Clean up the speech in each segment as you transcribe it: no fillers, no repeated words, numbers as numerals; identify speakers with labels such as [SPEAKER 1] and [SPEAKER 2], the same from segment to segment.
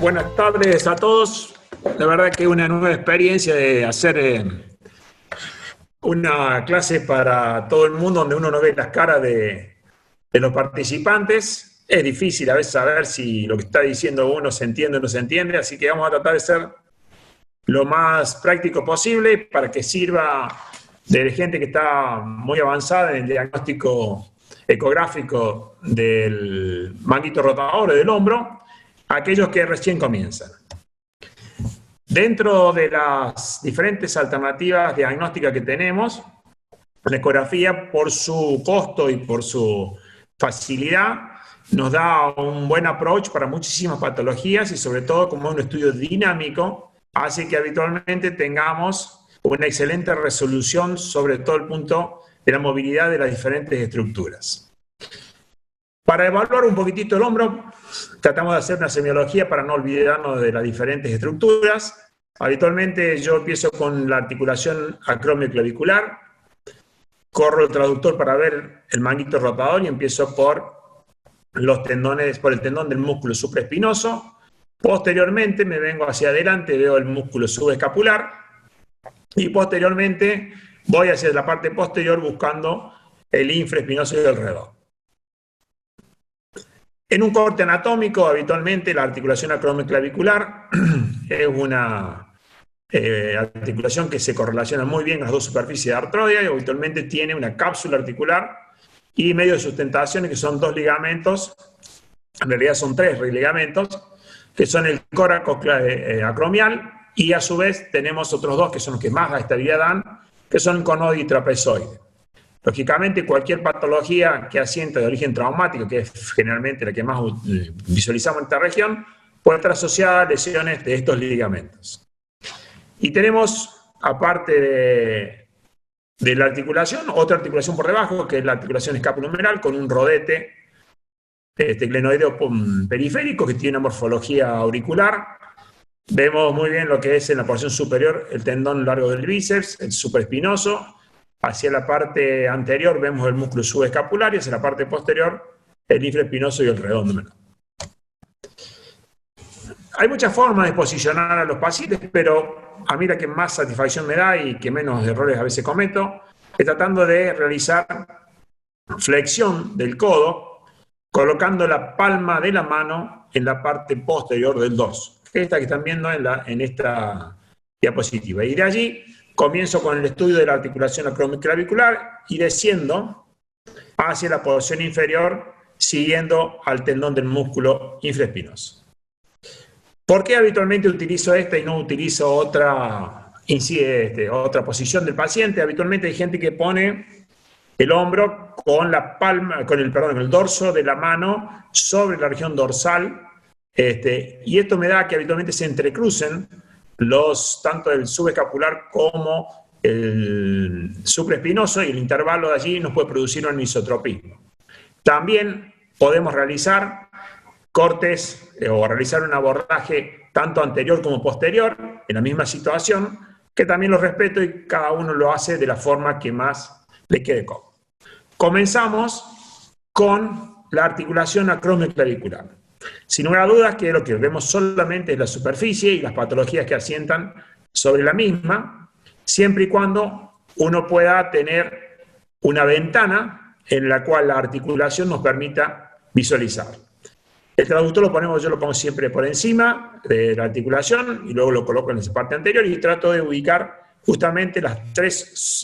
[SPEAKER 1] Buenas tardes a todos. La verdad que una nueva experiencia de hacer una clase para todo el mundo donde uno no ve las caras de los participantes. Es difícil a veces saber si lo que está diciendo uno se entiende o no se entiende, así que vamos a tratar de ser lo más práctico posible para que sirva de gente que está muy avanzada en el diagnóstico ecográfico del manguito rotador o del hombro, a aquellos que recién comienzan. Dentro de las diferentes alternativas diagnósticas que tenemos, la ecografía, por su costo y por su facilidad, nos da un buen approach para muchísimas patologías y sobre todo como un estudio dinámico, hace que habitualmente tengamos una excelente resolución sobre todo el punto de la movilidad de las diferentes estructuras. Para evaluar un poquitito el hombro, tratamos de hacer una semiología para no olvidarnos de las diferentes estructuras. Habitualmente yo empiezo con la articulación acromioclavicular, corro el traductor para ver el manguito rotador y empiezo por los tendones, por el tendón del músculo supraespinoso. Posteriormente me vengo hacia adelante, veo el músculo subescapular y posteriormente voy hacia la parte posterior buscando el infraespinoso y el redondo. En un corte anatómico, habitualmente la articulación acromioclavicular es una articulación que se correlaciona muy bien con las dos superficies artroides y habitualmente tiene una cápsula articular y medio de sustentaciones que son dos ligamentos, en realidad son tres ligamentos, que son el córaco acromial y a su vez tenemos otros dos que son los que más estabilidad dan, que son el conoide y trapezoide. Lógicamente, cualquier patología que asienta de origen traumático, que es generalmente la que más visualizamos en esta región, puede estar asociada a lesiones de estos ligamentos. Y tenemos, aparte de la articulación, otra articulación por debajo, que es la articulación escapulohumeral, con un rodete glenoideo periférico que tiene una morfología auricular. Vemos muy bien lo que es en la porción superior el tendón largo del bíceps, el supraespinoso. Hacia la parte anterior vemos el músculo subescapular y hacia la parte posterior el infraespinoso y el redondo menor. Hay muchas formas de posicionar a los pacientes, pero a mí la que más satisfacción me da y que menos errores a veces cometo es tratando de realizar flexión del codo colocando la palma de la mano en la parte posterior del dorso. Esta que están viendo en esta diapositiva. Y de allí comienzo con el estudio de la articulación acromioclavicular y desciendo hacia la porción inferior, siguiendo al tendón del músculo infraespinoso. ¿Por qué habitualmente utilizo esta y no utilizo otra posición del paciente? Habitualmente hay gente que pone el hombro con la palma, con el dorso de la mano sobre la región dorsal, y esto me da que habitualmente se entrecrucen tanto el subescapular como el supraespinoso, y el intervalo de allí nos puede producir un anisotropismo. También podemos realizar cortes o realizar un abordaje tanto anterior como posterior en la misma situación, que también lo respeto y cada uno lo hace de la forma que más le quede cómodo. Comenzamos con la articulación acromioclavicular. Sin lugar a dudas que lo que vemos solamente es la superficie y las patologías que asientan sobre la misma, siempre y cuando uno pueda tener una ventana en la cual la articulación nos permita visualizar. El traductor yo lo pongo siempre por encima de la articulación y luego lo coloco en esa parte anterior y trato de ubicar justamente las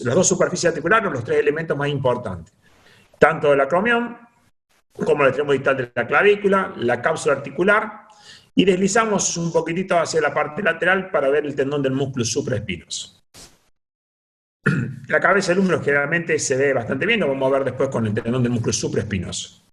[SPEAKER 1] dos superficies articulares, los tres elementos más importantes, tanto del acromión como el extremo distal de la clavícula, la cápsula articular, y deslizamos un poquitito hacia la parte lateral para ver el tendón del músculo supraespinoso. La cabeza del húmero generalmente se ve bastante bien, lo vamos a ver después con el tendón del músculo supraespinoso.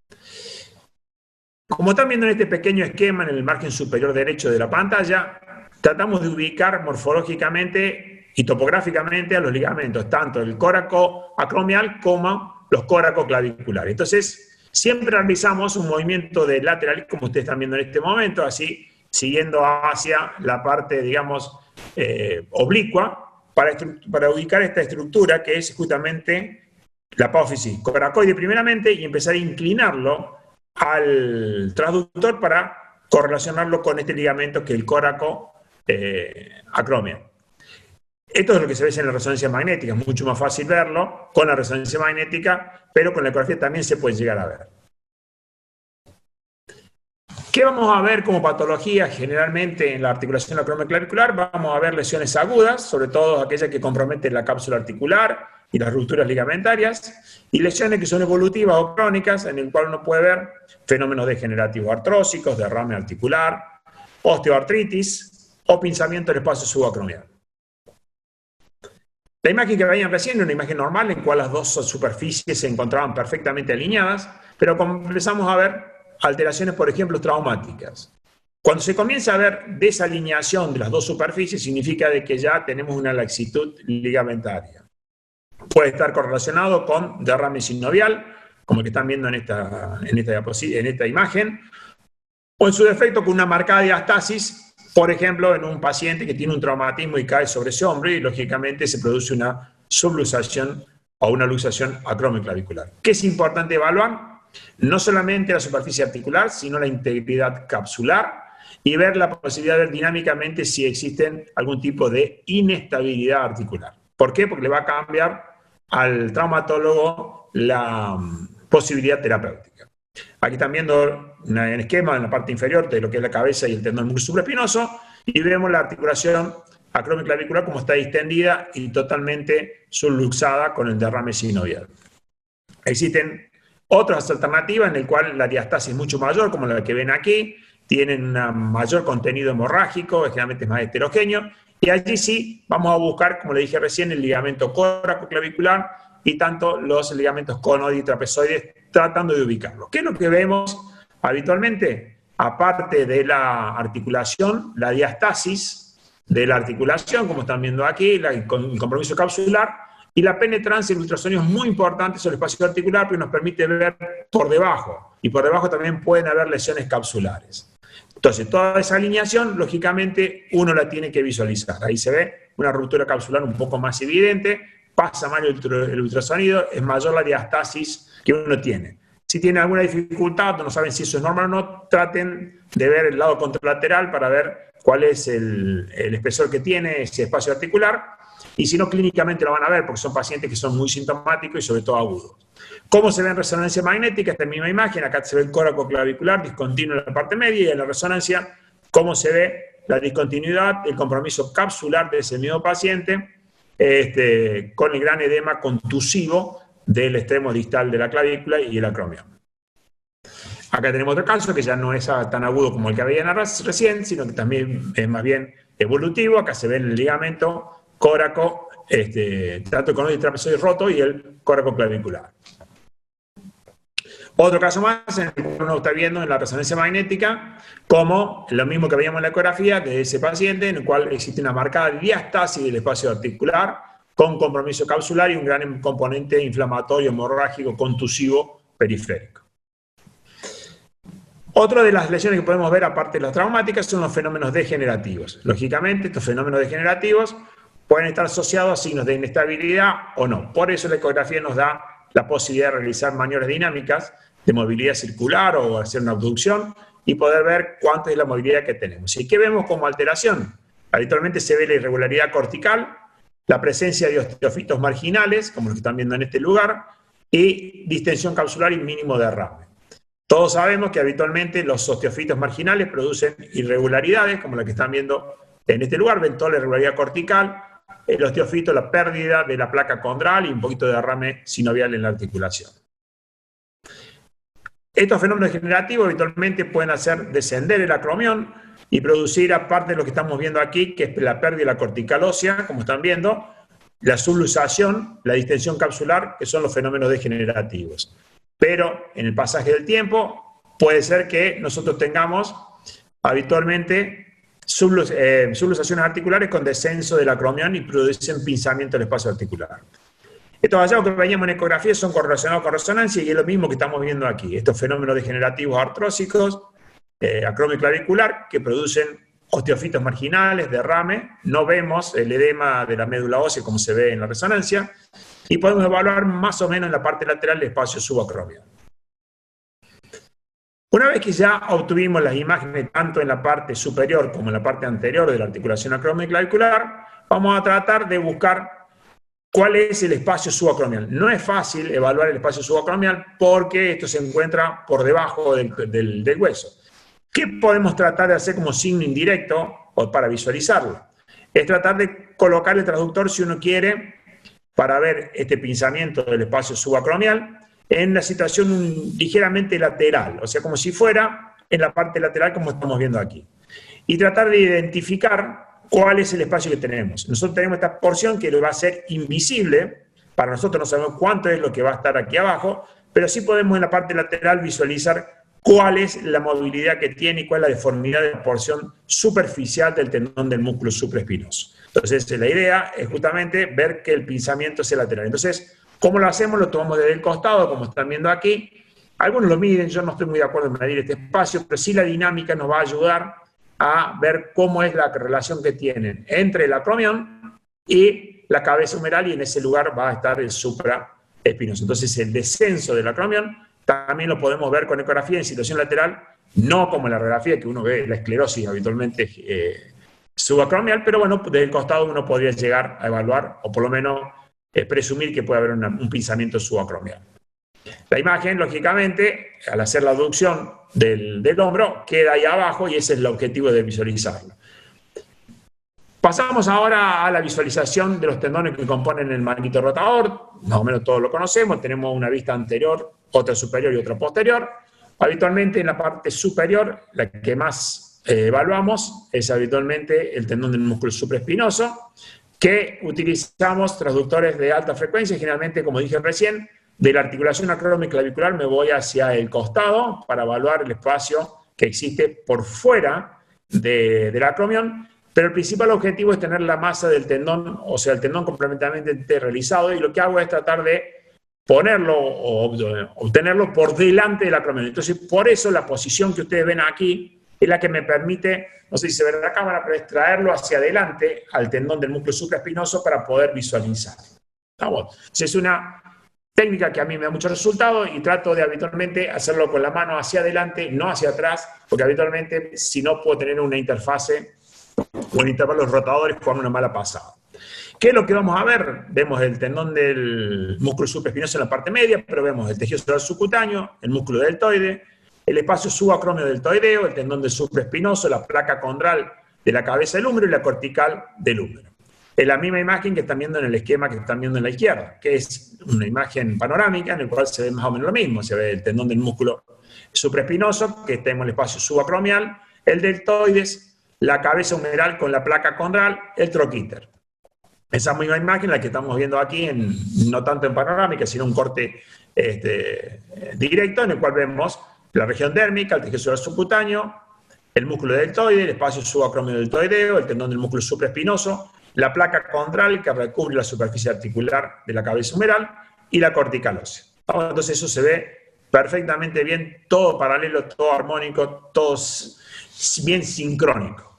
[SPEAKER 1] Como están viendo en este pequeño esquema en el margen superior derecho de la pantalla, tratamos de ubicar morfológicamente y topográficamente a los ligamentos, tanto el córaco acromial como los córacos claviculares. Entonces, siempre realizamos un movimiento de lateral, como ustedes están viendo en este momento, así, siguiendo hacia la parte, digamos, oblicua, para ubicar esta estructura que es justamente la apófisis coracoide primeramente y empezar a inclinarlo al transductor para correlacionarlo con este ligamento que es el coraco-acromio. Esto es lo que se ve en la resonancia magnética, es mucho más fácil verlo con la resonancia magnética, pero con la ecografía también se puede llegar a ver. ¿Qué vamos a ver como patología generalmente en la articulación acromioclavicular? Vamos a ver lesiones agudas, sobre todo aquellas que comprometen la cápsula articular y las rupturas ligamentarias, y lesiones que son evolutivas o crónicas, en el cual uno puede ver fenómenos degenerativos artrósicos, derrame articular, osteoartritis o pinzamiento del espacio subacromial. La imagen que veían recién era una imagen normal en la cual las dos superficies se encontraban perfectamente alineadas, pero empezamos a ver alteraciones, por ejemplo, traumáticas. Cuando se comienza a ver desalineación de las dos superficies, significa de que ya tenemos una laxitud ligamentaria. Puede estar correlacionado con derrame sinovial, como el que están viendo en esta imagen, o en su defecto con una marcada diastasis, por ejemplo, en un paciente que tiene un traumatismo y cae sobre ese hombro y lógicamente se produce una subluxación o una luxación acromioclavicular. ¿Qué es importante evaluar? No solamente la superficie articular, sino la integridad capsular y ver la posibilidad de ver dinámicamente si existen algún tipo de inestabilidad articular. ¿Por qué? Porque le va a cambiar al traumatólogo la posibilidad terapéutica. Aquí están viendo un esquema en la parte inferior de lo que es la cabeza y el tendón musculoespinoso y vemos la articulación acromioclavicular como está distendida y totalmente subluxada con el derrame sinovial. Existen otras alternativas en las cuales la diastasis es mucho mayor, como la que ven aquí, tienen un mayor contenido hemorrágico, generalmente es más heterogéneo, y allí sí vamos a buscar, como le dije recién, el ligamento coracoclavicular y tanto los ligamentos conoides y trapezoides, tratando de ubicarlos. ¿Qué es lo que vemos habitualmente? Aparte de la articulación, la diastasis de la articulación, como están viendo aquí, el compromiso capsular, y la penetrancia del ultrasonido es muy importante sobre el espacio articular porque nos permite ver por debajo. Y por debajo también pueden haber lesiones capsulares. Entonces, toda esa alineación, lógicamente, uno la tiene que visualizar. Ahí se ve una ruptura capsular un poco más evidente, pasa mal el ultrasonido, es mayor la diastasis que uno tiene. Si tienen alguna dificultad, no saben si eso es normal o no, traten de ver el lado contralateral para ver cuál es el espesor que tiene ese espacio articular. Y si no, clínicamente lo van a ver porque son pacientes que son muy sintomáticos y sobre todo agudos. ¿Cómo se ve en resonancia magnética? Esta misma imagen, acá se ve el coracoclavicular discontinuo en la parte media y en la resonancia, cómo se ve la discontinuidad, el compromiso capsular de ese mismo paciente con el gran edema contusivo del extremo distal de la clavícula y el acromio. Acá tenemos otro caso que ya no es tan agudo como el que veían recién, sino que también es más bien evolutivo. Acá se ve el ligamento coraco, tanto el conoide trapezoide roto y el coracoclavicular. Otro caso más en el que uno está viendo en la resonancia magnética, como lo mismo que veíamos en la ecografía de ese paciente, en el cual existe una marcada diastasis del espacio articular, con compromiso capsular y un gran componente inflamatorio, hemorrágico, contusivo, periférico. Otra de las lesiones que podemos ver, aparte de las traumáticas, son los fenómenos degenerativos. Lógicamente, estos fenómenos degenerativos pueden estar asociados a signos de inestabilidad o no. Por eso la ecografía nos da la posibilidad de realizar maniobras dinámicas de movilidad circular o hacer una abducción y poder ver cuánto es la movilidad que tenemos. ¿Y qué vemos como alteración? Habitualmente se ve la irregularidad cortical, la presencia de osteofitos marginales, como los que están viendo en este lugar, y distensión capsular y mínimo derrame. Todos sabemos que habitualmente los osteofitos marginales producen irregularidades, como la que están viendo en este lugar. Ven toda la irregularidad cortical, el osteofito, la pérdida de la placa condral y un poquito de derrame sinovial en la articulación. Estos fenómenos degenerativos habitualmente pueden hacer descender el acromión y producir, aparte de lo que estamos viendo aquí, que es la pérdida de la cortical ósea, como están viendo, la subluxación, la distensión capsular, que son los fenómenos degenerativos. Pero en el pasaje del tiempo puede ser que nosotros tengamos habitualmente subluxaciones articulares con descenso del acromión y producen pinzamiento del espacio articular. Estos hallazgos que veíamos en ecografía son correlacionados con resonancia y es lo mismo que estamos viendo aquí. Estos fenómenos degenerativos artrósicos, acromioclavicular, que producen osteofitos marginales, derrame. No vemos el edema de la médula ósea como se ve en la resonancia y podemos evaluar más o menos en la parte lateral el espacio subacromial. Una vez que ya obtuvimos las imágenes tanto en la parte superior como en la parte anterior de la articulación acromioclavicular, vamos a tratar de buscar cuál es el espacio subacromial. No es fácil evaluar el espacio subacromial porque esto se encuentra por debajo del hueso. ¿Qué podemos tratar de hacer como signo indirecto o para visualizarlo? Es tratar de colocar el transductor, si uno quiere, para ver este pinzamiento del espacio subacromial en la situación ligeramente lateral, o sea, como si fuera en la parte lateral como estamos viendo aquí. Y tratar de identificar cuál es el espacio que tenemos. Nosotros tenemos esta porción que va a ser invisible, para nosotros no sabemos cuánto es lo que va a estar aquí abajo, pero sí podemos en la parte lateral visualizar cuál es la movilidad que tiene y cuál es la deformidad de la porción superficial del tendón del músculo supraespinoso. Entonces, la idea es justamente ver que el pinzamiento sea lateral. Entonces, ¿cómo lo hacemos? Lo tomamos desde el costado, como están viendo aquí. Algunos lo miden, yo no estoy muy de acuerdo en medir este espacio, pero sí la dinámica nos va a ayudar a ver cómo es la relación que tienen entre el acromión y la cabeza humeral, y en ese lugar va a estar el supraespinoso. Entonces, el descenso del acromión también lo podemos ver con ecografía en situación lateral, no como en la radiografía, que uno ve la esclerosis habitualmente subacromial, pero bueno, desde el costado uno podría llegar a evaluar, o por lo menos presumir que puede haber un pinzamiento subacromial. La imagen, lógicamente, al hacer la abducción del hombro, queda ahí abajo y ese es el objetivo de visualizarlo. Pasamos ahora a la visualización de los tendones que componen el manguito rotador. Más o menos todos lo conocemos, tenemos una vista anterior, otra superior y otra posterior. Habitualmente en la parte superior, la que más evaluamos es habitualmente el tendón del músculo supraespinoso, que utilizamos transductores de alta frecuencia, generalmente, como dije recién, de la articulación acromioclavicular me voy hacia el costado para evaluar el espacio que existe por fuera del acromión, pero el principal objetivo es tener la masa del tendón, o sea, el tendón complementariamente realizado, y lo que hago es tratar de ponerlo o obtenerlo por delante del acromión. Entonces, por eso la posición que ustedes ven aquí es la que me permite, no sé si se ve en la cámara, pero es traerlo hacia adelante al tendón del músculo supraespinoso para poder visualizar. ¿Estamos? Entonces, es una técnica que a mí me da mucho resultado y trato de habitualmente hacerlo con la mano hacia adelante, no hacia atrás, porque habitualmente si no puedo tener una interfase o intervalos rotadores con una mala pasada. ¿Qué es lo que vamos a ver? Vemos el tendón del músculo supraespinoso en la parte media, pero vemos el tejido celular subcutáneo, el músculo deltoide, el espacio subacromio deltoideo, el tendón del supraespinoso, la placa condral de la cabeza del húmero y la cortical del húmero. Es la misma imagen que están viendo en el esquema que están viendo en la izquierda, que es una imagen panorámica en la cual se ve más o menos lo mismo. Se ve el tendón del músculo supraespinoso, que está en el espacio subacromial, el deltoides, la cabeza humeral con la placa condral, el troquíter. Esa misma imagen la que estamos viendo aquí, no tanto en panorámica, sino un corte directo, en el cual vemos la región dérmica, el tejido celular subcutáneo, el músculo deltoide, el espacio subacromio deltoideo, el tendón del músculo supraespinoso, la placa condral que recubre la superficie articular de la cabeza humeral y la cortical ósea. Entonces eso se ve perfectamente bien, todo paralelo, todo armónico, todo bien sincrónico.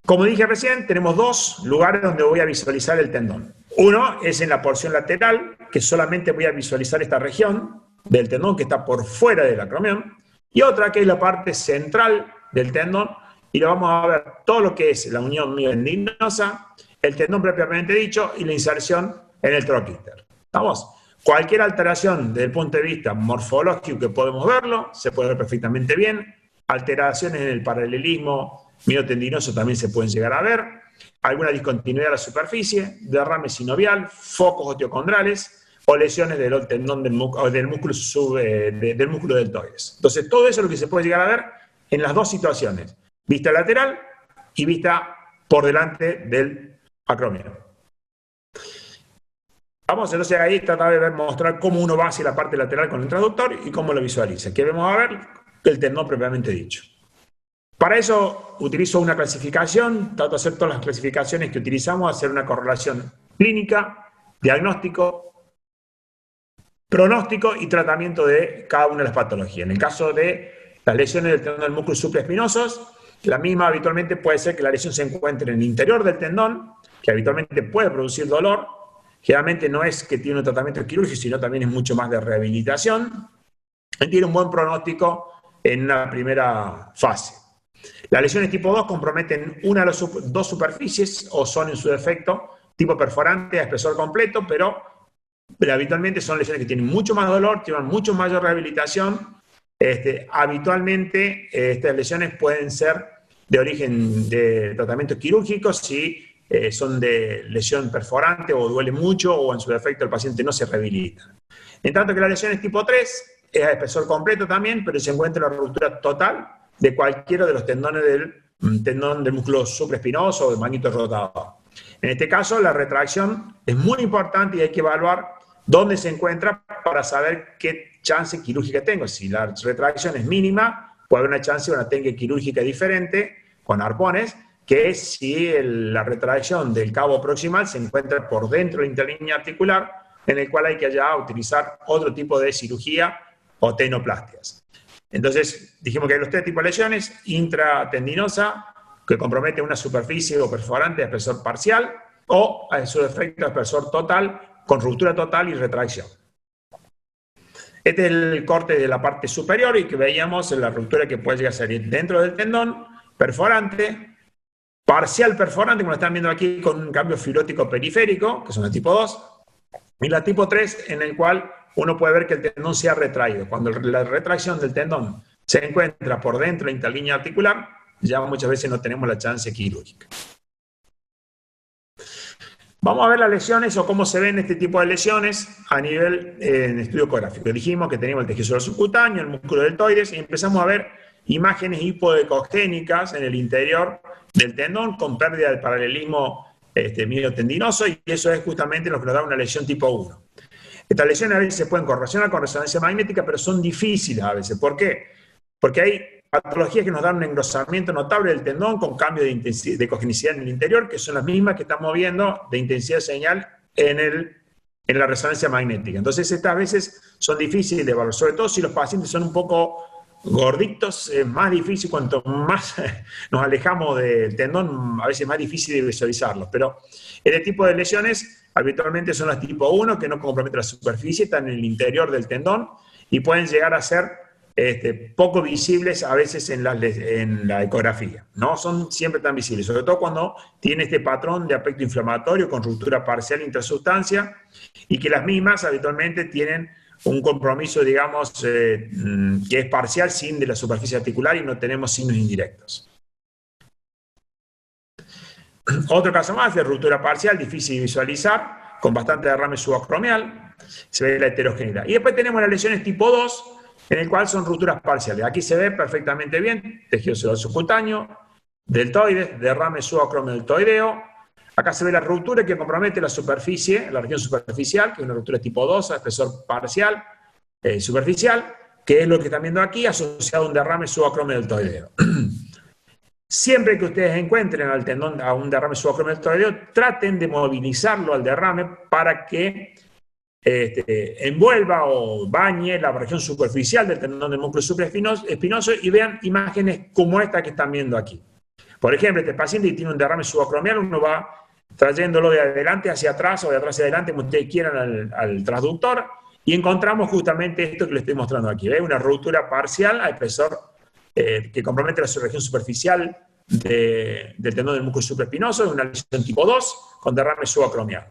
[SPEAKER 1] Como dije recién, tenemos dos lugares donde voy a visualizar el tendón. Uno es en la porción lateral, que solamente voy a visualizar esta región del tendón que está por fuera del acromión, y otra que es la parte central del tendón, y lo vamos a ver todo lo que es la unión miotendinosa, el tendón propiamente dicho y la inserción en el troquíter. ¿Estamos? Cualquier alteración desde el punto de vista morfológico que podemos verlo, se puede ver perfectamente bien. Alteraciones en el paralelismo miotendinoso también se pueden llegar a ver. Alguna discontinuidad de la superficie, derrame sinovial, focos osteocondrales o lesiones del tendón del músculo deltoides. Entonces, todo eso es lo que se puede llegar a ver en las dos situaciones. Vista lateral y vista por delante del acromión. Vamos entonces ahí a tratar de mostrar cómo uno va hacia la parte lateral con el transductor y cómo lo visualiza. Aquí vamos a ver el tendón propiamente dicho. Para eso utilizo una clasificación, trato de hacer todas las clasificaciones que utilizamos, hacer una correlación clínica, diagnóstico, pronóstico y tratamiento de cada una de las patologías. En el caso de las lesiones del tendón del músculo supraespinosos, la misma habitualmente puede ser que la lesión se encuentre en el interior del tendón, que habitualmente puede producir dolor. Generalmente no es que tiene un tratamiento quirúrgico, sino también es mucho más de rehabilitación. tiene un buen pronóstico en una primera fase. Las lesiones tipo 2 comprometen una de las dos superficies o son en su defecto tipo perforante a espesor completo, pero habitualmente son lesiones que tienen mucho más dolor, llevan mucho mayor rehabilitación. Habitualmente estas lesiones pueden ser de origen de tratamiento quirúrgico si son de lesión perforante o duele mucho o en su defecto el paciente no se rehabilita. En tanto que las lesiones tipo 3 es a espesor completo también, pero se encuentra la ruptura total de cualquiera de los tendones del tendón del músculo supraespinoso o del manguito rotador. En este caso, la retracción es muy importante y hay que evaluar dónde se encuentra para saber qué chance quirúrgica tengo. Si la retracción es mínima, puede haber una chance de una técnica quirúrgica diferente con arpones, que si la retracción del cabo proximal se encuentra por dentro de la interlínea articular, en el cual hay que ya utilizar otro tipo de cirugía o tenoplastias. Entonces, dijimos que hay los tres tipos de lesiones: intratendinosa, que compromete una superficie o perforante de espesor parcial, o a su defecto de espesor total, con ruptura total y retracción. Este es el corte de la parte superior y que veíamos en la ruptura que puede llegar a salir dentro del tendón, perforante, parcial perforante, como lo están viendo aquí, con un cambio fibrótico periférico, que son la tipo 2, y la tipo 3, en el cual uno puede ver que el tendón se ha retraído. Cuando la retracción del tendón se encuentra por dentro de la interlínea articular, ya muchas veces no tenemos la chance quirúrgica. Vamos a ver las lesiones o cómo se ven este tipo de lesiones a nivel en estudio ecográfico. Dijimos que teníamos el tejido celular subcutáneo, el músculo deltoides, y empezamos a ver imágenes hipodecogénicas en el interior del tendón con pérdida del paralelismo miotendinoso, y eso es justamente lo que nos da una lesión tipo 1. Estas lesiones a veces se pueden correlacionar con resonancia magnética, pero son difíciles a veces. ¿Por qué? Porque hay patologías que nos dan un engrosamiento notable del tendón con cambio de ecogenicidad en el interior, que son las mismas que estamos viendo de intensidad de señal en la resonancia magnética. Entonces, estas veces son difíciles de evaluar, sobre todo si los pacientes son un poco gorditos. Es más difícil, cuanto más nos alejamos del tendón, a veces es más difícil de visualizarlos. Pero este tipo de lesiones habitualmente son las tipo 1, que no comprometen la superficie, están en el interior del tendón y pueden llegar a ser poco visibles a veces en la ecografía. No son siempre tan visibles, sobre todo cuando tiene este patrón de aspecto inflamatorio con ruptura parcial intrasustancia, y que las mismas habitualmente tienen un compromiso, digamos, que es parcial sin de la superficie articular y no tenemos signos indirectos. Otro caso más de ruptura parcial, difícil de visualizar, con bastante derrame subacromial, se ve la heterogeneidad. Y después tenemos las lesiones tipo 2, en el cual son rupturas parciales. Aquí se ve perfectamente bien tejido celular subcutáneo, deltoides, derrame subacromial-deltoideo. Acá se ve la ruptura que compromete la superficie, la región superficial, que es una ruptura tipo 2, a espesor parcial, superficial, que es lo que están viendo aquí, asociado a un derrame subacromial-deltoideo. Siempre que ustedes encuentren al tendón a un derrame subacromial-deltoideo, traten de movilizarlo al derrame para que envuelva o bañe la región superficial del tendón del músculo supraespinoso, y vean imágenes como esta que están viendo aquí. Por ejemplo, este paciente tiene un derrame subacromial, uno va trayéndolo de adelante hacia atrás o de atrás hacia adelante, como ustedes quieran, al transductor, y encontramos justamente esto que les estoy mostrando aquí. ¿Ve? Una ruptura parcial a espesor que compromete la región superficial del tendón del músculo supraespinoso, una lesión tipo 2 con derrame subacromial.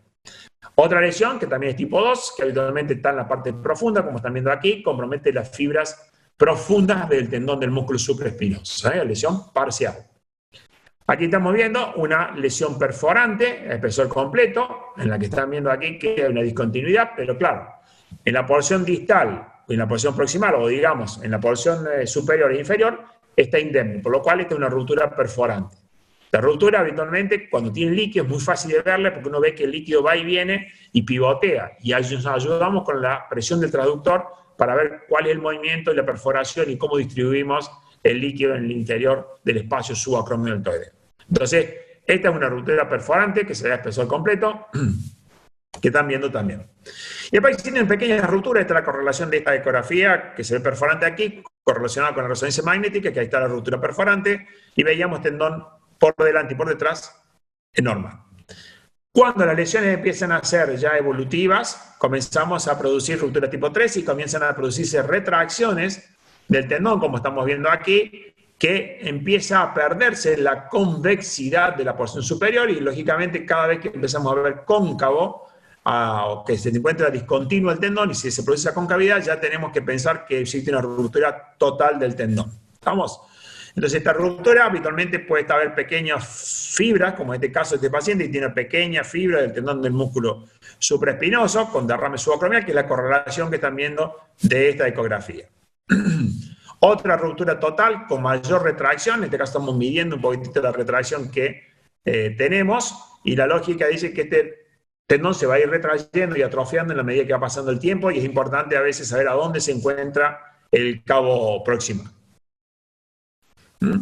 [SPEAKER 1] Otra lesión, que también es tipo 2, que habitualmente está en la parte profunda, como están viendo aquí, compromete las fibras profundas del tendón del músculo supraespinoso. Lesión parcial. Aquí estamos viendo una lesión perforante, espesor completo, en la que están viendo aquí que hay una discontinuidad, pero claro, en la porción distal, en la porción proximal, o digamos, en la porción superior e inferior, está indemne, por lo cual esta es una ruptura perforante. La ruptura habitualmente, cuando tiene líquido, es muy fácil de verla porque uno ve que el líquido va y viene y pivotea, y nos ayudamos con la presión del transductor para ver cuál es el movimiento y la perforación y cómo distribuimos el líquido en el interior del espacio subacromial-deltoideo. Entonces, esta es una ruptura perforante que se da espesor completo, que están viendo también. Y después tienen pequeñas rupturas. Esta es la correlación de esta ecografía que se ve perforante aquí, correlacionada con la resonancia magnética, que ahí está la ruptura perforante, y veíamos tendón por delante y por detrás, normal. Cuando las lesiones empiezan a ser ya evolutivas, comenzamos a producir ruptura tipo 3 y comienzan a producirse retracciones del tendón, como estamos viendo aquí, que empieza a perderse la convexidad de la porción superior y, lógicamente, cada vez que empezamos a ver cóncavo, o que se encuentra discontinuo el tendón y si se produce esa concavidad, ya tenemos que pensar que existe una ruptura total del tendón. ¿Estamos? Entonces, esta ruptura habitualmente puede haber pequeñas fibras, como en este caso de este paciente, y tiene pequeñas fibras del tendón del músculo supraespinoso con derrame subacromial, que es la correlación que están viendo de esta ecografía. Otra ruptura total con mayor retracción, en este caso estamos midiendo un poquitito la retracción que tenemos, y la lógica dice que este tendón se va a ir retrayendo y atrofiando en la medida que va pasando el tiempo, y es importante a veces saber a dónde se encuentra el cabo proximal.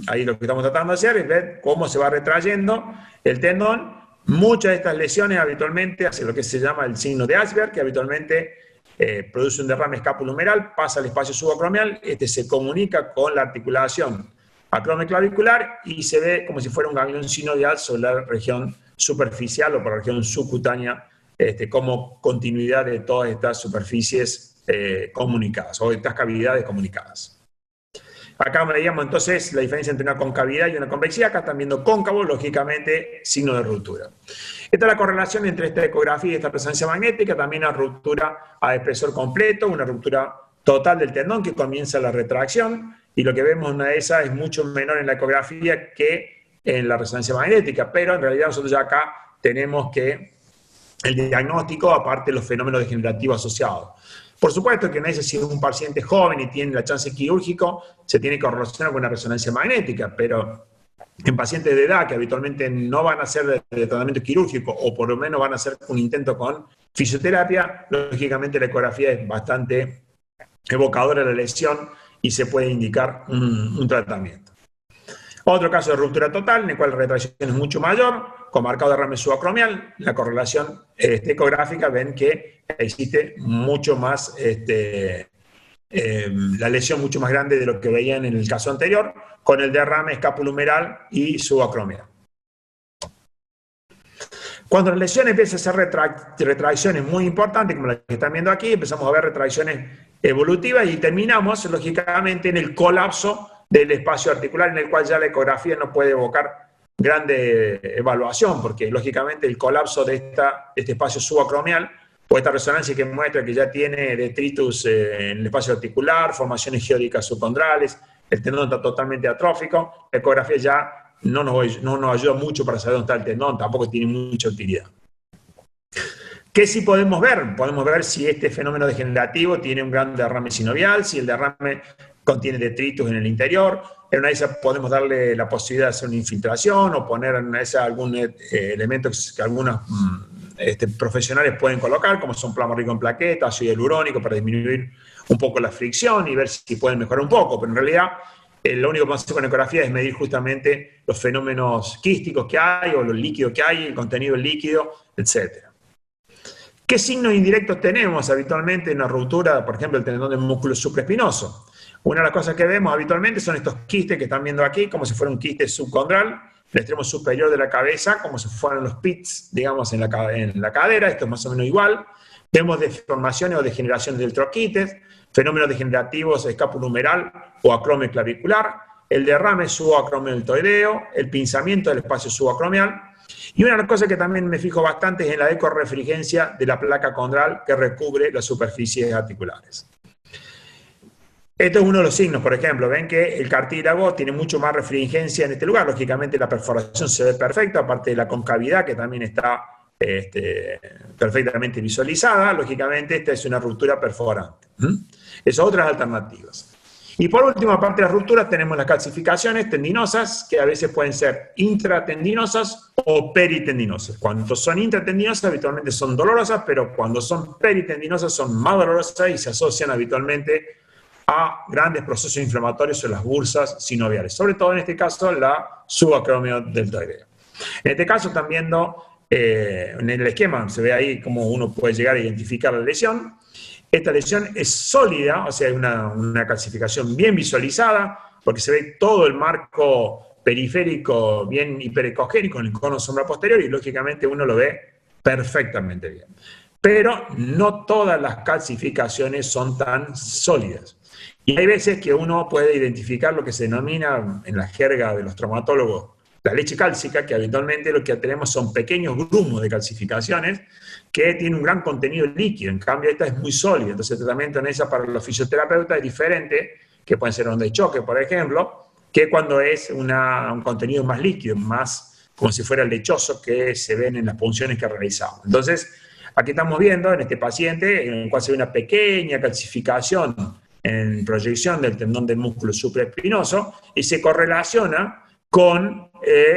[SPEAKER 1] Ahí lo que estamos tratando de hacer es ver cómo se va retrayendo el tendón. Muchas de estas lesiones habitualmente hacen lo que se llama el signo de Ashberg, que habitualmente produce un derrame escapulohumeral, pasa al espacio subacromial, este se comunica con la articulación acromioclavicular y se ve como si fuera un ganglión sinovial sobre la región superficial o por la región subcutánea, como continuidad de todas estas superficies comunicadas o estas cavidades comunicadas. Acá veíamos entonces la diferencia entre una concavidad y una convexidad. Acá están viendo cóncavo, lógicamente signo de ruptura. Esta es la correlación entre esta ecografía y esta resonancia magnética, también una ruptura a espesor completo, una ruptura total del tendón que comienza la retracción, y lo que vemos una de esas es mucho menor en la ecografía que en la resonancia magnética, pero en realidad nosotros ya acá tenemos que el diagnóstico, aparte de los fenómenos degenerativos asociados. Por supuesto que no es si un paciente joven y tiene la chance quirúrgico, se tiene que relacionar con una resonancia magnética, pero en pacientes de edad que habitualmente no van a hacer de tratamiento quirúrgico o por lo menos van a hacer un intento con fisioterapia, lógicamente la ecografía es bastante evocadora de la lesión y se puede indicar un tratamiento. Otro caso de ruptura total, en el cual la retracción es mucho mayor, con marcado derrame subacromial, la correlación ecográfica ven que existe mucho más, la lesión mucho más grande de lo que veían en el caso anterior, con el derrame escapulohumeral y subacromial. Cuando la lesión empieza a hacer retracciones muy importantes, como las que están viendo aquí, empezamos a ver retracciones evolutivas y terminamos, lógicamente, en el colapso del espacio articular, en el cual ya la ecografía no puede evocar grande evaluación, porque lógicamente el colapso de este espacio subacromial o esta resonancia que muestra que ya tiene detritus en el espacio articular, formaciones geódicas subcondrales, el tendón está totalmente atrófico, la ecografía ya no nos ayuda mucho para saber dónde está el tendón, tampoco tiene mucha utilidad. ¿Qué sí podemos ver? Podemos ver si este fenómeno degenerativo tiene un gran derrame sinovial, si el derrame contiene detritus en el interior. En una de esas podemos darle la posibilidad de hacer una infiltración o poner en una de esas algún elemento que algunos profesionales pueden colocar, como son plasma rico en plaquetas, ácido hialurónico, para disminuir un poco la fricción y ver si pueden mejorar un poco. Pero en realidad lo único que vamos a hacer con ecografía es medir justamente los fenómenos quísticos que hay o los líquidos que hay, el contenido del líquido, etc. ¿Qué signos indirectos tenemos habitualmente en la ruptura, por ejemplo, el tendón del músculo supraespinoso? Una de las cosas que vemos habitualmente son estos quistes que están viendo aquí, como si fuera un quiste subcondral, el extremo superior de la cabeza, como si fueran los pits, digamos, en la cadera. Esto es más o menos igual. Vemos deformaciones o degeneraciones del troquites, fenómenos degenerativos escapulohumeral o acromioclavicular, el derrame subacromialtoideo, el pinzamiento del espacio subacromial. Y una de las cosas que también me fijo bastante es en la ecorefrigencia de la placa condral que recubre las superficies articulares. Esto es uno de los signos, por ejemplo, ven que el cartílago tiene mucho más refringencia en este lugar, lógicamente la perforación se ve perfecta, aparte de la concavidad que también está perfectamente visualizada, lógicamente esta es una ruptura perforante. Esas otras alternativas. Y por último, aparte de las rupturas, tenemos las calcificaciones tendinosas, que a veces pueden ser intratendinosas o peritendinosas. Cuando son intratendinosas, habitualmente son dolorosas, pero cuando son peritendinosas son más dolorosas y se asocian habitualmente a grandes procesos inflamatorios en las bursas sinoviales, sobre todo en este caso la subacromiodeltoidea. En este caso están viendo en el esquema, se ve ahí cómo uno puede llegar a identificar la lesión. Esta lesión es sólida, o sea, es una calcificación bien visualizada, porque se ve todo el marco periférico bien hiperecogénico en el cono sombra posterior y lógicamente uno lo ve perfectamente bien. Pero no todas las calcificaciones son tan sólidas. Y hay veces que uno puede identificar lo que se denomina en la jerga de los traumatólogos la leche cálcica, que habitualmente lo que tenemos son pequeños grumos de calcificaciones que tienen un gran contenido líquido. En cambio, esta es muy sólida. Entonces, el tratamiento en esa para los fisioterapeutas es diferente, que pueden ser ondas de choque, por ejemplo, que cuando es un contenido más líquido, más como si fuera lechoso, que se ven en las punciones que realizamos. Entonces, aquí estamos viendo en este paciente en el cual se ve una pequeña calcificación en proyección del tendón del músculo supraespinoso y se correlaciona con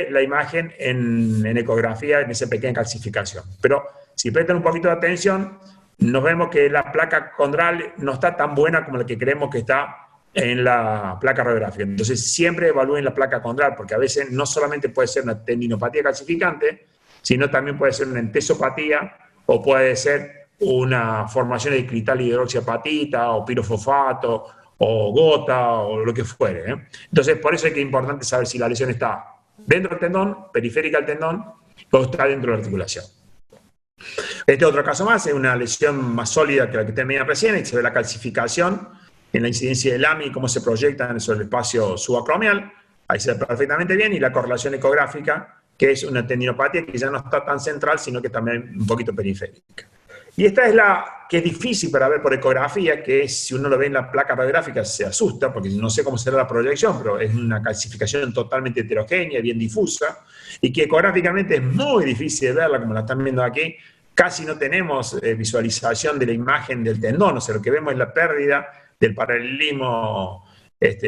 [SPEAKER 1] la imagen en ecografía, en esa pequeña calcificación. Pero si prestan un poquito de atención, nos vemos que la placa condral no está tan buena como la que creemos que está en la placa radiográfica. Entonces, siempre evalúen la placa condral, porque a veces no solamente puede ser una tendinopatía calcificante, sino también puede ser una entesopatía o puede ser una formación de clital hidroxiapatita o pirofosfato o gota o lo que fuere. Entonces, por eso es que es importante saber si la lesión está dentro del tendón, periférica al tendón, o está dentro de la articulación. Este otro caso más es una lesión más sólida que la que tenía recién, y se ve la calcificación en la incidencia del AMI, cómo se proyecta sobre el espacio subacromial, ahí se ve perfectamente bien, y la correlación ecográfica, que es una tendinopatía que ya no está tan central, sino que también un poquito periférica. Y esta es la que es difícil para ver por ecografía, que es, si uno lo ve en la placa radiográfica se asusta, porque no sé cómo será la proyección, pero es una calcificación totalmente heterogénea, bien difusa, y que ecográficamente es muy difícil de verla, como la están viendo aquí. Casi no tenemos visualización de la imagen del tendón, o sea, lo que vemos es la pérdida del paralelismo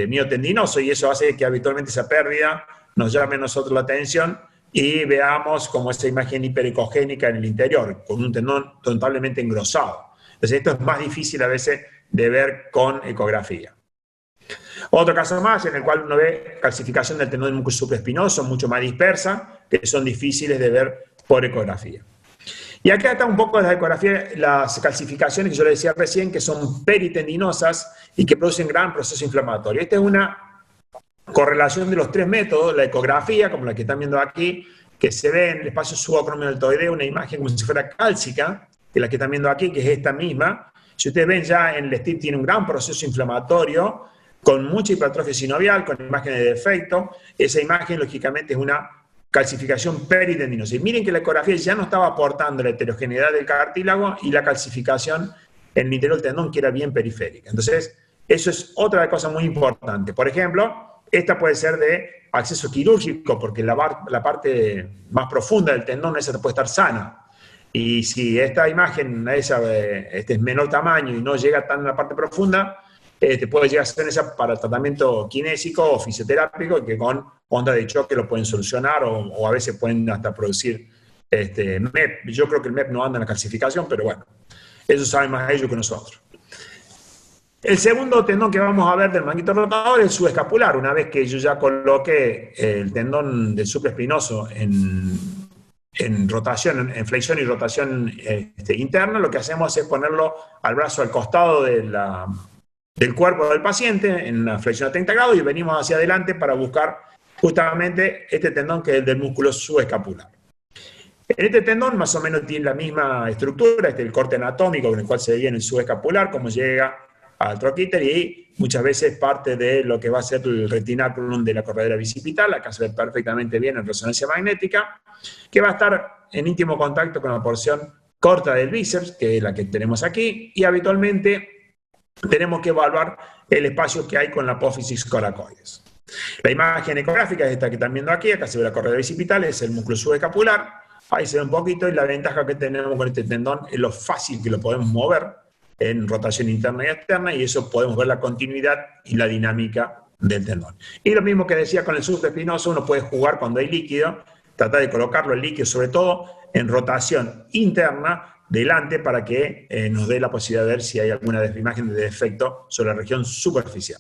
[SPEAKER 1] miotendinoso, y eso hace que habitualmente esa pérdida nos llame a nosotros la atención y veamos como esa imagen hiperecogénica en el interior, con un tendón notablemente engrosado. Entonces, esto es más difícil a veces de ver con ecografía. Otro caso más en el cual uno ve calcificación del tendón del músculo supraespinoso, mucho más dispersa, que son difíciles de ver por ecografía. Y acá está un poco la ecografía, las calcificaciones que yo les decía recién, que son peritendinosas y que producen gran proceso inflamatorio. Esta es una correlación de los tres métodos, la ecografía, como la que están viendo aquí, que se ve en el espacio subacromial-deltoideo, una imagen como si fuera cálcica, que la que están viendo aquí, que es esta misma. Si ustedes ven ya en el STIP tiene un gran proceso inflamatorio, con mucha hipertrofia sinovial, con imágenes de defecto. Esa imagen, lógicamente, es una calcificación peritendinosa. Y miren que la ecografía ya no estaba aportando la heterogeneidad del cartílago y la calcificación en el interior del tendón, que era bien periférica. Entonces, eso es otra cosa muy importante. Por ejemplo, esta puede ser de acceso quirúrgico, porque la parte más profunda del tendón, esa puede estar sana. Y si esta imagen es menor tamaño y no llega tan a la parte profunda, puede llegar a ser esa para tratamiento kinésico o fisioterápico, que con ondas de choque lo pueden solucionar, o a veces pueden hasta producir MEP. Yo creo que el MEP no anda en la calcificación, pero bueno, eso saben más ellos que nosotros. El segundo tendón que vamos a ver del manguito rotador es el subescapular. Una vez que yo ya coloqué el tendón del supraespinoso en rotación, en flexión y rotación interna, lo que hacemos es ponerlo al brazo al costado del cuerpo del paciente en una flexión a 30 grados y venimos hacia adelante para buscar justamente este tendón que es el del músculo subescapular. En este tendón más o menos tiene la misma estructura, el corte anatómico con el cual se viene el subescapular, como llega al troquíter, y muchas veces parte de lo que va a ser el retinaculum de la corredera bicipital. Acá se ve perfectamente bien en resonancia magnética, que va a estar en íntimo contacto con la porción corta del bíceps, que es la que tenemos aquí, y habitualmente tenemos que evaluar el espacio que hay con la apófisis coracoides. La imagen ecográfica es esta que están viendo aquí. Acá se ve la corredera bicipital, es el músculo subescapular, ahí se ve un poquito, y la ventaja que tenemos con este tendón es lo fácil que lo podemos mover en rotación interna y externa, y eso podemos ver la continuidad y la dinámica del tendón. Y lo mismo que decía con el supraespinoso, uno puede jugar cuando hay líquido, tratar de colocarlo el líquido, sobre todo en rotación interna, delante, para que nos dé la posibilidad de ver si hay alguna imagen de defecto sobre la región superficial.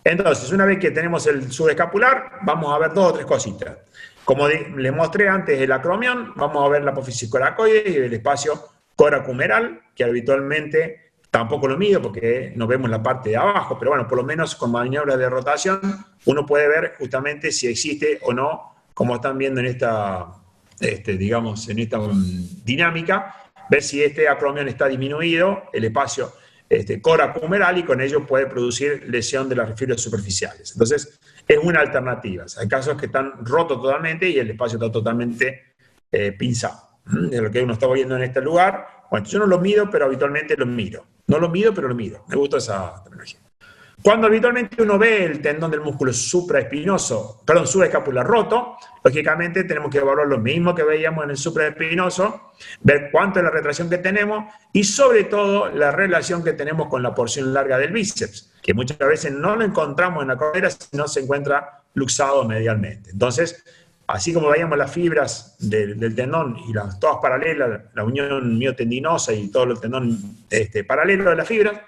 [SPEAKER 1] Entonces, una vez que tenemos el subescapular, vamos a ver dos o tres cositas. Como les mostré antes el acromión, vamos a ver la apófisis coracoide y el espacio coracumeral, que habitualmente tampoco lo mido porque no vemos la parte de abajo, pero bueno, por lo menos con maniobras de rotación uno puede ver justamente si existe o no, como están viendo en digamos, en esta dinámica, ver si este acromión está disminuido, el espacio coracumeral, y con ello puede producir lesión de las fibras superficiales. Entonces, es una alternativa. Hay casos que están rotos totalmente y el espacio está totalmente pinzado. De lo que uno está viendo en este lugar. Bueno, yo no lo mido, pero habitualmente lo miro. No lo mido, pero lo miro. Me gusta esa terminología. Cuando habitualmente uno ve el tendón del músculo subescapular roto, lógicamente tenemos que evaluar lo mismo que veíamos en el supraespinoso, ver cuánto es la retracción que tenemos y sobre todo la relación que tenemos con la porción larga del bíceps, que muchas veces no lo encontramos en la cadera, sino se encuentra luxado medialmente. Entonces, así como veíamos las fibras del tendón y todas paralelas, la unión miotendinosa y todo el tendón paralelo de las fibras,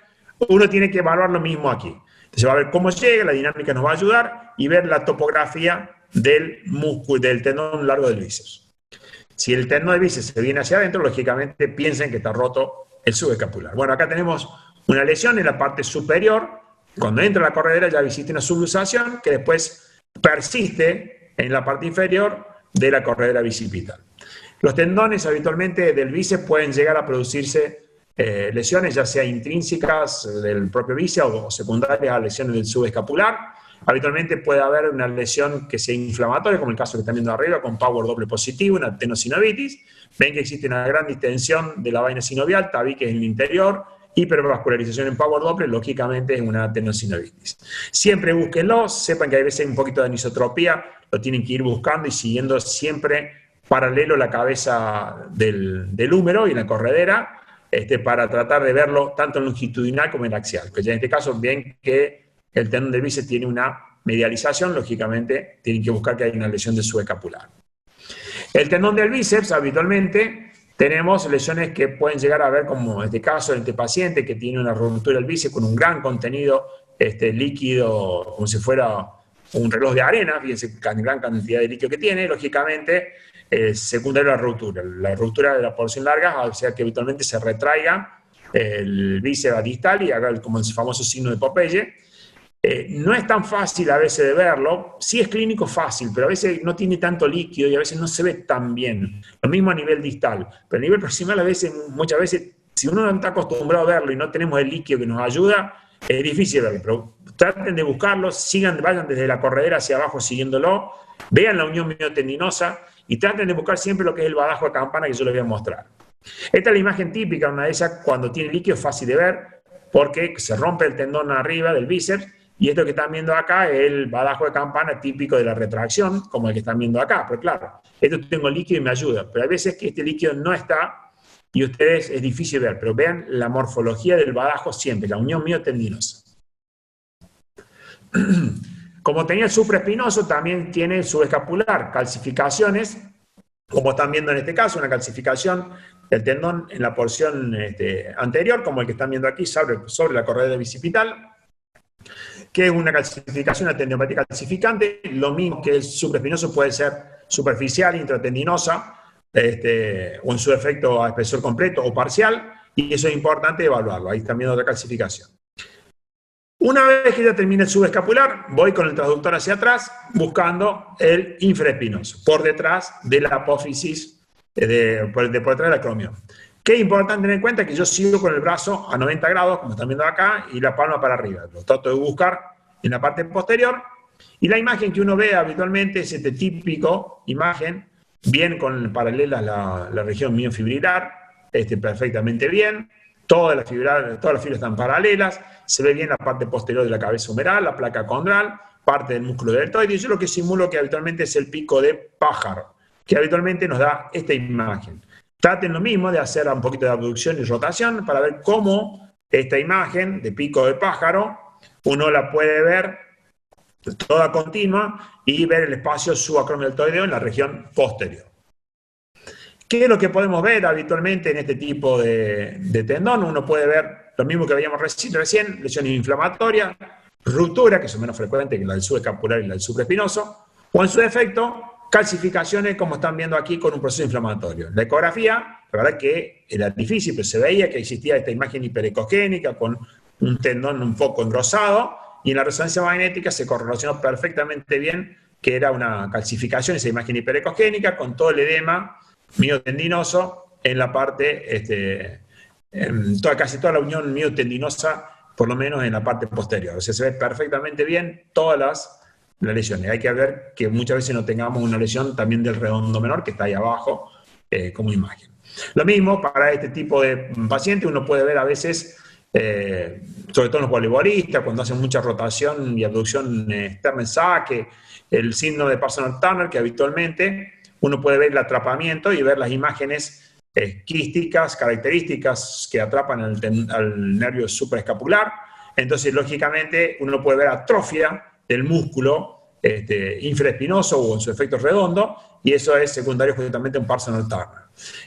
[SPEAKER 1] uno tiene que evaluar lo mismo aquí. Entonces va a ver cómo llega, la dinámica nos va a ayudar y ver la topografía del músculo, del tendón largo del bíceps. Si el tendón del bíceps se viene hacia adentro, lógicamente piensen que está roto el subescapular. Bueno, acá tenemos una lesión en la parte superior. Cuando entra la corredera ya existe una subluxación que después persiste en la parte inferior de la corredera bicipital. Los tendones habitualmente del bíceps pueden llegar a producirse lesiones ya sea intrínsecas del propio bíceps o secundarias a lesiones del subescapular. Habitualmente puede haber una lesión que sea inflamatoria, como el caso que están viendo arriba, con power doble positivo, una tenosinovitis. Ven que existe una gran distensión de la vaina sinovial, tabiques en el interior, hipervascularización en power doble, lógicamente es una tenosinovitis. Siempre búsquenlo, sepan que hay veces un poquito de anisotropía, lo tienen que ir buscando y siguiendo siempre paralelo la cabeza del húmero y la corredera, para tratar de verlo tanto en longitudinal como en axial. Pues ya en este caso ven que el tendón del bíceps tiene una medialización, lógicamente tienen que buscar que haya una lesión del subescapular. El tendón del bíceps habitualmente tenemos lesiones que pueden llegar a ver, como en este caso en este paciente que tiene una ruptura del bíceps con un gran contenido líquido, como si fuera un reloj de arena, fíjense la gran cantidad de líquido que tiene, lógicamente secundario a la ruptura de la porción larga, o sea que habitualmente se retraiga el bíceps distal y haga como el famoso signo de Popeye. No es tan fácil a veces de verlo, sí es clínico fácil, pero a veces no tiene tanto líquido y a veces no se ve tan bien. Lo mismo a nivel distal, pero a nivel proximal muchas veces, si uno no está acostumbrado a verlo y no tenemos el líquido que nos ayuda, es difícil verlo, pero traten de buscarlo, vayan desde la corredera hacia abajo siguiéndolo, vean la unión miotendinosa y traten de buscar siempre lo que es el badajo de campana que yo les voy a mostrar. Esta es la imagen típica, una de esas cuando tiene líquido, es fácil de ver porque se rompe el tendón arriba del bíceps. Y esto que están viendo acá es el badajo de campana típico de la retracción, como el que están viendo acá. Pero claro, esto tengo líquido y me ayuda. Pero hay veces que este líquido no está y ustedes es difícil ver. Pero vean la morfología del badajo siempre, la unión miotendinosa. Como tenía el supraespinoso, también tiene el subescapular, calcificaciones, como están viendo en este caso, una calcificación del tendón en la porción anterior, como el que están viendo aquí sobre la corredera bicipital, que es una calcificación, una tendinopatía calcificante, lo mismo que el supraespinoso puede ser superficial, intratendinosa, o en su efecto a espesor completo o parcial, y eso es importante evaluarlo. Ahí están viendo otra calcificación. Una vez que ya termina el subescapular, voy con el transductor hacia atrás, buscando el infraespinoso, por detrás de la apófisis, por detrás del acromión. Qué importante tener en cuenta que yo sigo con el brazo a 90 grados, como están viendo acá, y la palma para arriba. Lo trato de buscar en la parte posterior, y la imagen que uno ve habitualmente es típico imagen, bien paralela a la región miofibrilar, perfectamente bien, todas las fibras están paralelas, se ve bien la parte posterior de la cabeza humeral, la placa condral, parte del músculo deltoide, y yo lo que simulo que habitualmente es el pico de pájaro, que habitualmente nos da esta imagen. Traten lo mismo de hacer un poquito de abducción y rotación para ver cómo esta imagen de pico de pájaro uno la puede ver toda continua y ver el espacio subacromialtoideo en la región posterior. ¿Qué es lo que podemos ver habitualmente en este tipo de tendón? Uno puede ver lo mismo que veíamos recién, lesiones inflamatorias, ruptura, que son menos frecuentes que la del subescapular y la del supraespinoso, o en su defecto, calcificaciones como están viendo aquí con un proceso inflamatorio. La ecografía, la verdad que era difícil, pero se veía que existía esta imagen hiperecogénica con un tendón un poco engrosado, y en la resonancia magnética se correlacionó perfectamente bien que era una calcificación, esa imagen hiperecogénica, con todo el edema miotendinoso en la parte, casi toda la unión miotendinosa, por lo menos en la parte posterior. O sea, se ve perfectamente bien todas las lesiones. Hay que ver que muchas veces no tengamos una lesión también del redondo menor, que está ahí abajo, como imagen. Lo mismo para este tipo de paciente, uno puede ver a veces, sobre todo en los voleibolistas, cuando hacen mucha rotación y abducción externa en saque, el síndrome de Parsonage-Turner, que habitualmente uno puede ver el atrapamiento y ver las imágenes quísticas, características que atrapan al nervio supraescapular. Entonces, lógicamente, uno puede ver atrofia del músculo infraespinoso o en su efecto redondo, y eso es secundario justamente a un Parsonage-Turner.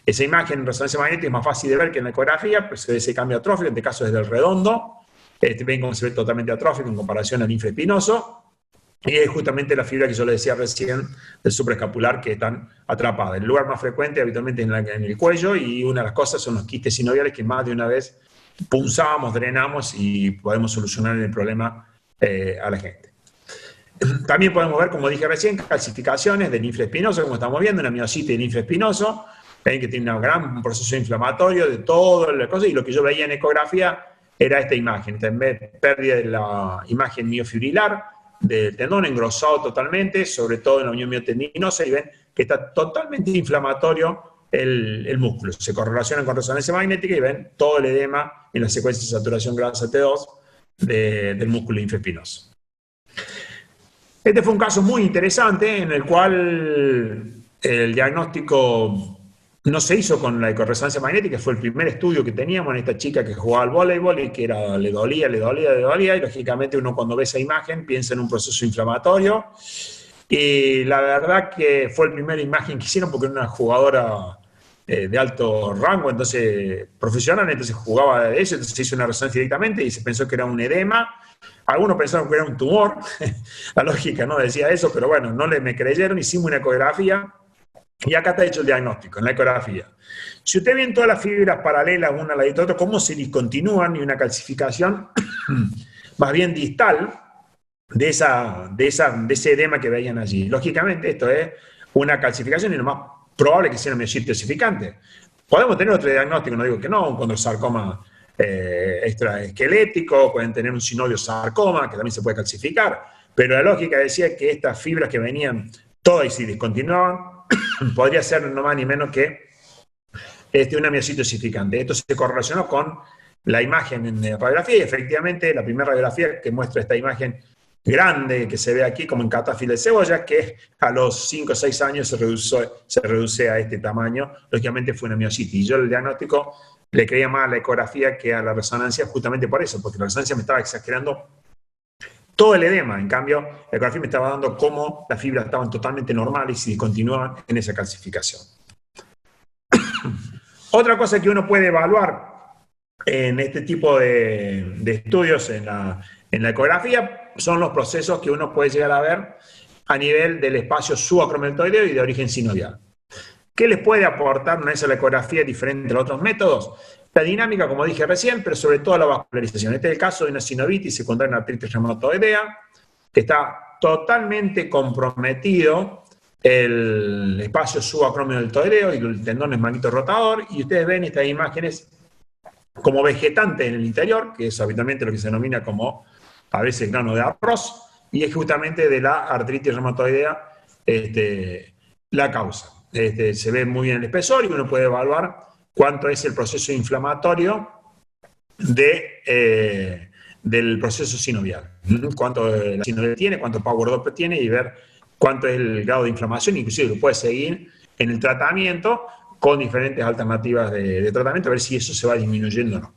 [SPEAKER 1] Esa imagen en resonancia magnética es más fácil de ver que en la ecografía, pues se ve ese cambio atrófico, en este caso es del redondo, ven cómo se ve totalmente atrófico en comparación al infraespinoso, y es justamente la fibra que yo les decía recién del supraescapular que están atrapadas. El lugar más frecuente habitualmente es en el cuello, y una de las cosas son los quistes sinoviales que más de una vez punzamos, drenamos y podemos solucionar el problema a la gente. También podemos ver, como dije recién, calcificaciones del infraespinoso, como estamos viendo, una miositis del infraespinoso, que tiene un proceso inflamatorio de todas las cosas, y lo que yo veía en ecografía era esta imagen, pérdida de la imagen miofibrilar, del tendón engrosado totalmente, sobre todo en la unión miotendinosa, y ven que está totalmente inflamatorio el músculo. Se correlacionan con resonancia magnética y ven todo el edema en la secuencia de saturación grasa T2 del músculo infraespinoso. Este fue un caso muy interesante en el cual el diagnóstico no se hizo con la ecorresonancia magnética, fue el primer estudio que teníamos en esta chica que jugaba al voleibol y que le dolía, y lógicamente uno cuando ve esa imagen piensa en un proceso inflamatorio, y la verdad que fue la primera imagen que hicieron porque era una jugadora de alto rango, entonces profesional, entonces jugaba de eso, entonces se hizo una resonancia directamente y se pensó que era un edema. Algunos pensaron que era un tumor, la lógica no decía eso, pero bueno, no me creyeron, hicimos una ecografía y acá está hecho el diagnóstico, en la ecografía. Si ustedes ven todas las fibras paralelas una a la otra, cómo se discontinúan, y una calcificación más bien distal de ese edema que veían allí. Lógicamente esto es una calcificación y lo más probable que sea una miositis osificante. Podemos tener otro diagnóstico, no digo que no, un condrosarcoma extraesquelético, pueden tener un sinovial sarcoma, que también se puede calcificar, pero la lógica decía que estas fibras que venían todas y se discontinuaban, podría ser no más ni menos que una miositis osificante. Esto se correlacionó con la imagen en radiografía, y efectivamente la primera radiografía que muestra esta imagen grande que se ve aquí como en catáfila de cebolla, que a los 5 o 6 años se reduce a este tamaño, lógicamente fue una miositis. Y yo el diagnóstico le creía más a la ecografía que a la resonancia, justamente por eso, porque la resonancia me estaba exagerando todo el edema. En cambio, la ecografía me estaba dando cómo las fibras estaban totalmente normales y discontinuaban en esa calcificación. Otra cosa que uno puede evaluar en este tipo de estudios en la ecografía son los procesos que uno puede llegar a ver a nivel del espacio subacromialtoideo y de origen sinovial. ¿Qué les puede aportar una vez a la ecografía diferente a los otros métodos? La dinámica, como dije recién, pero sobre todo la vascularización. Este es el caso de una sinovitis secundaria en artritis reumatoidea, que está totalmente comprometido el espacio subacromialtoideo y el tendón esmaquito rotador, y ustedes ven estas imágenes como vegetante en el interior, que es habitualmente lo que se denomina como a veces grano de arroz, y es justamente de la artritis reumatoidea la causa. Se ve muy bien el espesor y uno puede evaluar cuánto es el proceso inflamatorio del proceso sinovial. Cuánto la sinovial tiene, cuánto power Doppler tiene, y ver cuánto es el grado de inflamación. Inclusive lo puede seguir en el tratamiento con diferentes alternativas de tratamiento, a ver si eso se va disminuyendo o no.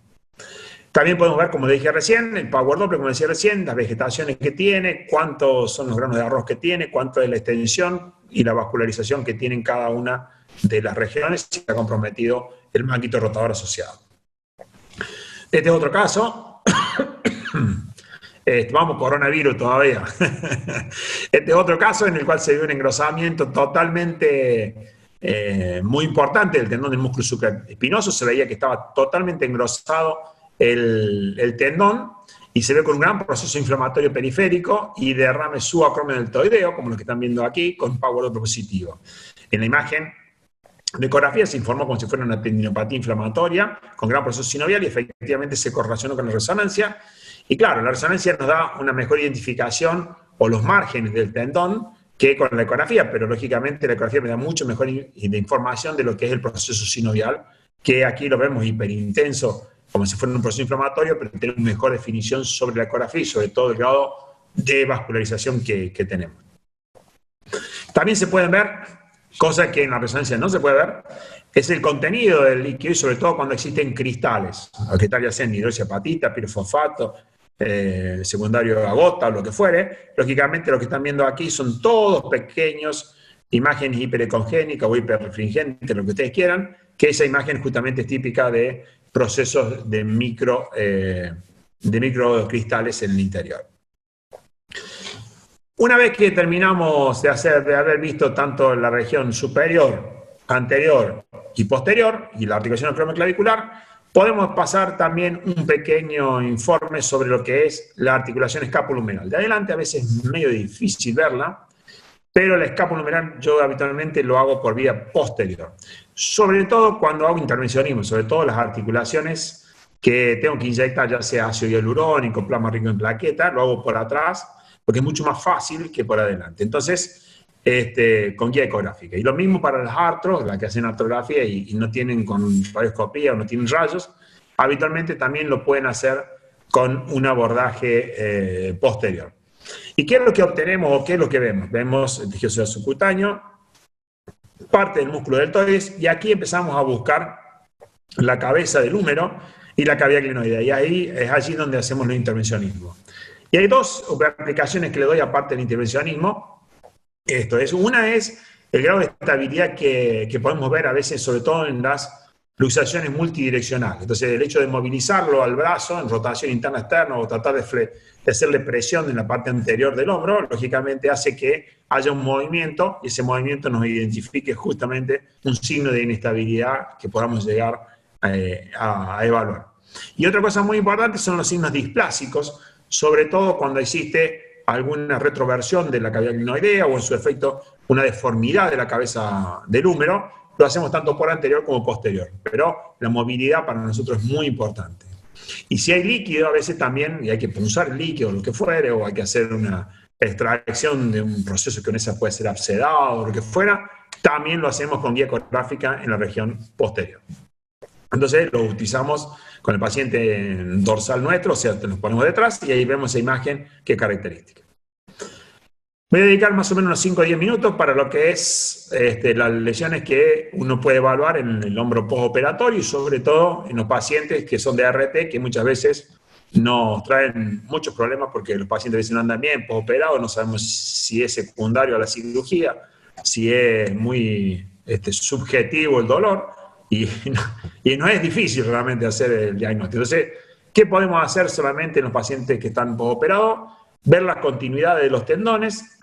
[SPEAKER 1] También podemos ver, como dije recién, el power Doppler, como decía recién, las vegetaciones que tiene, cuántos son los granos de arroz que tiene, cuánto es la extensión y la vascularización que tienen cada una de las regiones, si está comprometido el maquito rotador asociado. Este es otro caso. Vamos, coronavirus todavía. Este es otro caso en el cual se ve un engrosamiento totalmente muy importante del tendón del músculo supraespinoso. Se veía que estaba totalmente engrosado el tendón, y se ve con un gran proceso inflamatorio periférico y derrame subacromial-deltoideo, como lo que están viendo aquí, con power positivo. En la imagen de ecografía se informó como si fuera una tendinopatía inflamatoria con gran proceso sinovial y efectivamente se correlacionó con la resonancia. Y claro, la resonancia nos da una mejor identificación o los márgenes del tendón que con la ecografía, pero lógicamente la ecografía me da mucho mejor de información de lo que es el proceso sinovial, que aquí lo vemos hiperintenso, como si fuera un proceso inflamatorio, pero tenemos mejor definición sobre la ecografía y sobre todo el grado de vascularización que tenemos. También se pueden ver, cosa que en la resonancia no se puede ver, es el contenido del líquido y sobre todo cuando existen cristales, cristales ya sean hidroxiapatita, pirofosfato, secundario a gota, lo que fuere. Lógicamente lo que están viendo aquí son todos pequeños imágenes hiperecongénicas o hiperrefringentes, lo que ustedes quieran, que esa imagen justamente es típica de procesos de microcristales en el interior. Una vez que terminamos de haber visto tanto la región superior, anterior y posterior, y la articulación acromioclavicular, podemos pasar también un pequeño informe sobre lo que es la articulación escápulo-humeral. De adelante a veces es medio difícil verla, pero la escápulo-humeral yo habitualmente lo hago por vía posterior. Sobre todo cuando hago intervencionismo, sobre todo las articulaciones que tengo que inyectar, ya sea ácido hialurónico, plasma rico en plaqueta, lo hago por atrás, porque es mucho más fácil que por adelante. Entonces, con guía ecográfica. Y lo mismo para las artros, las que hacen artrografía y no tienen con radioscopía o no tienen rayos, habitualmente también lo pueden hacer con un abordaje posterior. ¿Y qué es lo que obtenemos o qué es lo que vemos? Vemos el tejido celular subcutáneo, parte del músculo deltoides, y aquí empezamos a buscar la cabeza del húmero y la cavidad glenoidea, y ahí es allí donde hacemos el intervencionismo. Y hay dos aplicaciones que le doy aparte del intervencionismo. Una es el grado de estabilidad que podemos ver a veces, sobre todo en las luxaciones multidireccionales. Entonces, el hecho de movilizarlo al brazo en rotación interna-externa o tratar de hacerle presión en la parte anterior del hombro, lógicamente hace que haya un movimiento y ese movimiento nos identifique justamente un signo de inestabilidad que podamos llegar a evaluar. Y otra cosa muy importante son los signos displásicos, sobre todo cuando existe alguna retroversión de la cavidad glenoidea o en su efecto una deformidad de la cabeza del húmero. Lo hacemos tanto por anterior como posterior, pero la movilidad para nosotros es muy importante. Y si hay líquido, a veces también, y hay que punzar el líquido, lo que fuere, o hay que hacer una extracción de un proceso que en esa puede ser absedado o lo que fuera, también lo hacemos con guía ecográfica en la región posterior. Entonces lo utilizamos con el paciente dorsal nuestro, o sea, nos ponemos detrás y ahí vemos esa imagen que es característica. Voy a dedicar más o menos unos 5 o 10 minutos para lo que es las lesiones que uno puede evaluar en el hombro postoperatorio y sobre todo en los pacientes que son de ART, que muchas veces nos traen muchos problemas porque los pacientes a veces no andan bien postoperados, no sabemos si es secundario a la cirugía, si es muy subjetivo el dolor. Y no es difícil realmente hacer el diagnóstico. Entonces, ¿qué podemos hacer solamente en los pacientes que están postoperados? Ver la continuidad de los tendones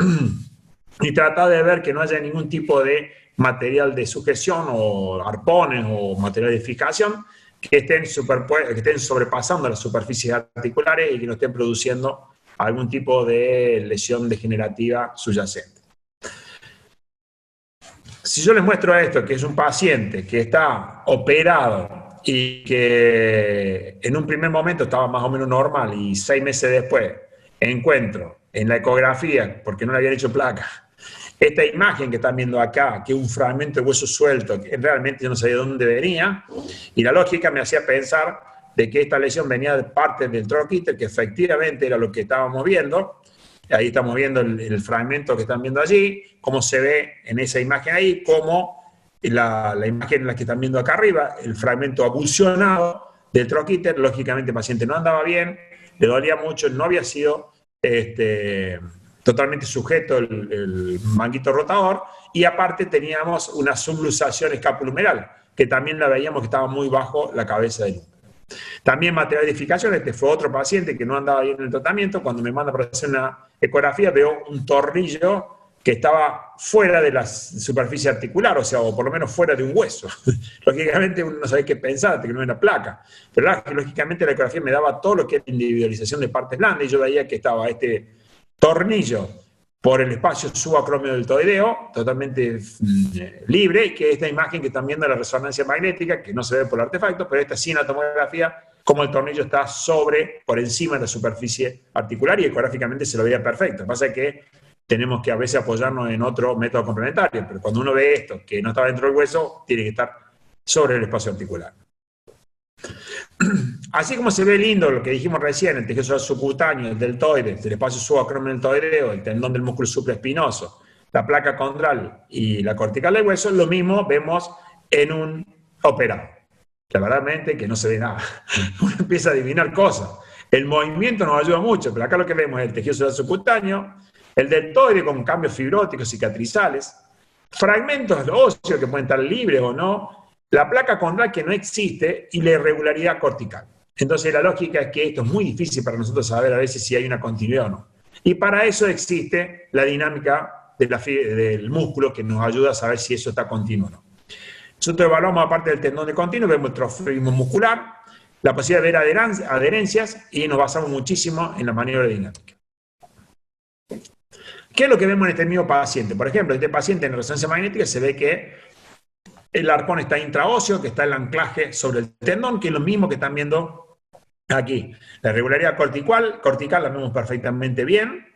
[SPEAKER 1] y tratar de ver que no haya ningún tipo de material de sujeción o arpones o material de fijación que estén sobrepasando las superficies articulares y que no estén produciendo algún tipo de lesión degenerativa subyacente. Si yo les muestro esto, que es un paciente que está operado y que en un primer momento estaba más o menos normal y 6 meses después encuentro en la ecografía, porque no le habían hecho placa, esta imagen que están viendo acá, que es un fragmento de hueso suelto, que realmente yo no sabía de dónde venía, y la lógica me hacía pensar de que esta lesión venía de parte del troquíter, que efectivamente era lo que estábamos viendo. Ahí estamos viendo el fragmento que están viendo allí, cómo se ve en esa imagen ahí, cómo la imagen en la que están viendo acá arriba, el fragmento abulsionado del troquíter. Lógicamente el paciente no andaba bien, le dolía mucho, no había sido totalmente sujeto el manguito rotador, y aparte teníamos una subluxación escapulohumeral, que también la veíamos que estaba muy bajo la cabeza del húmero. También material de edificación, este fue otro paciente que no andaba bien en el tratamiento. Cuando me manda para hacer una ecografía veo un tornillo que estaba fuera de la superficie articular, o sea, o por lo menos fuera de un hueso. Lógicamente uno no sabe qué pensar, que no era placa, pero lógicamente la ecografía me daba todo lo que era individualización de partes blandas, y yo veía que estaba este tornillo por el espacio subacromial-deltoideo, totalmente libre, que esta imagen que están viendo de la resonancia magnética, que no se ve por el artefacto, pero esta sí en la tomografía, como el tornillo está por encima de la superficie articular, y ecográficamente se lo veía perfecto. Lo que pasa es que tenemos que a veces apoyarnos en otro método complementario, pero cuando uno ve esto, que no está dentro del hueso, tiene que estar sobre el espacio articular. Así como se ve lindo lo que dijimos recién, el tejido subcutáneo, el deltoide, el espacio subacromial-deltoideo, el tendón del músculo supraespinoso, la placa condral y la cortical del hueso, lo mismo vemos en un operado. La verdad que no se ve nada. Uno empieza a adivinar cosas. El movimiento nos ayuda mucho, pero acá lo que vemos es el tejido subcutáneo, el deltoide con cambios fibróticos cicatrizales, fragmentos óseos que pueden estar libres o no, la placa condral que no existe y la irregularidad cortical. Entonces la lógica es que esto es muy difícil para nosotros saber a veces si hay una continuidad o no. Y para eso existe la dinámica del músculo que nos ayuda a saber si eso está continuo o no. Nosotros evaluamos, aparte del tendón de continuo, vemos el trofismo muscular, la posibilidad de ver adherencias y nos basamos muchísimo en la maniobra dinámica. ¿Qué es lo que vemos en este mismo paciente? Por ejemplo, este paciente en resonancia magnética se ve que el arpón está intraóseo, que está el anclaje sobre el tendón, que es lo mismo que están viendo aquí. La irregularidad cortical la vemos perfectamente bien.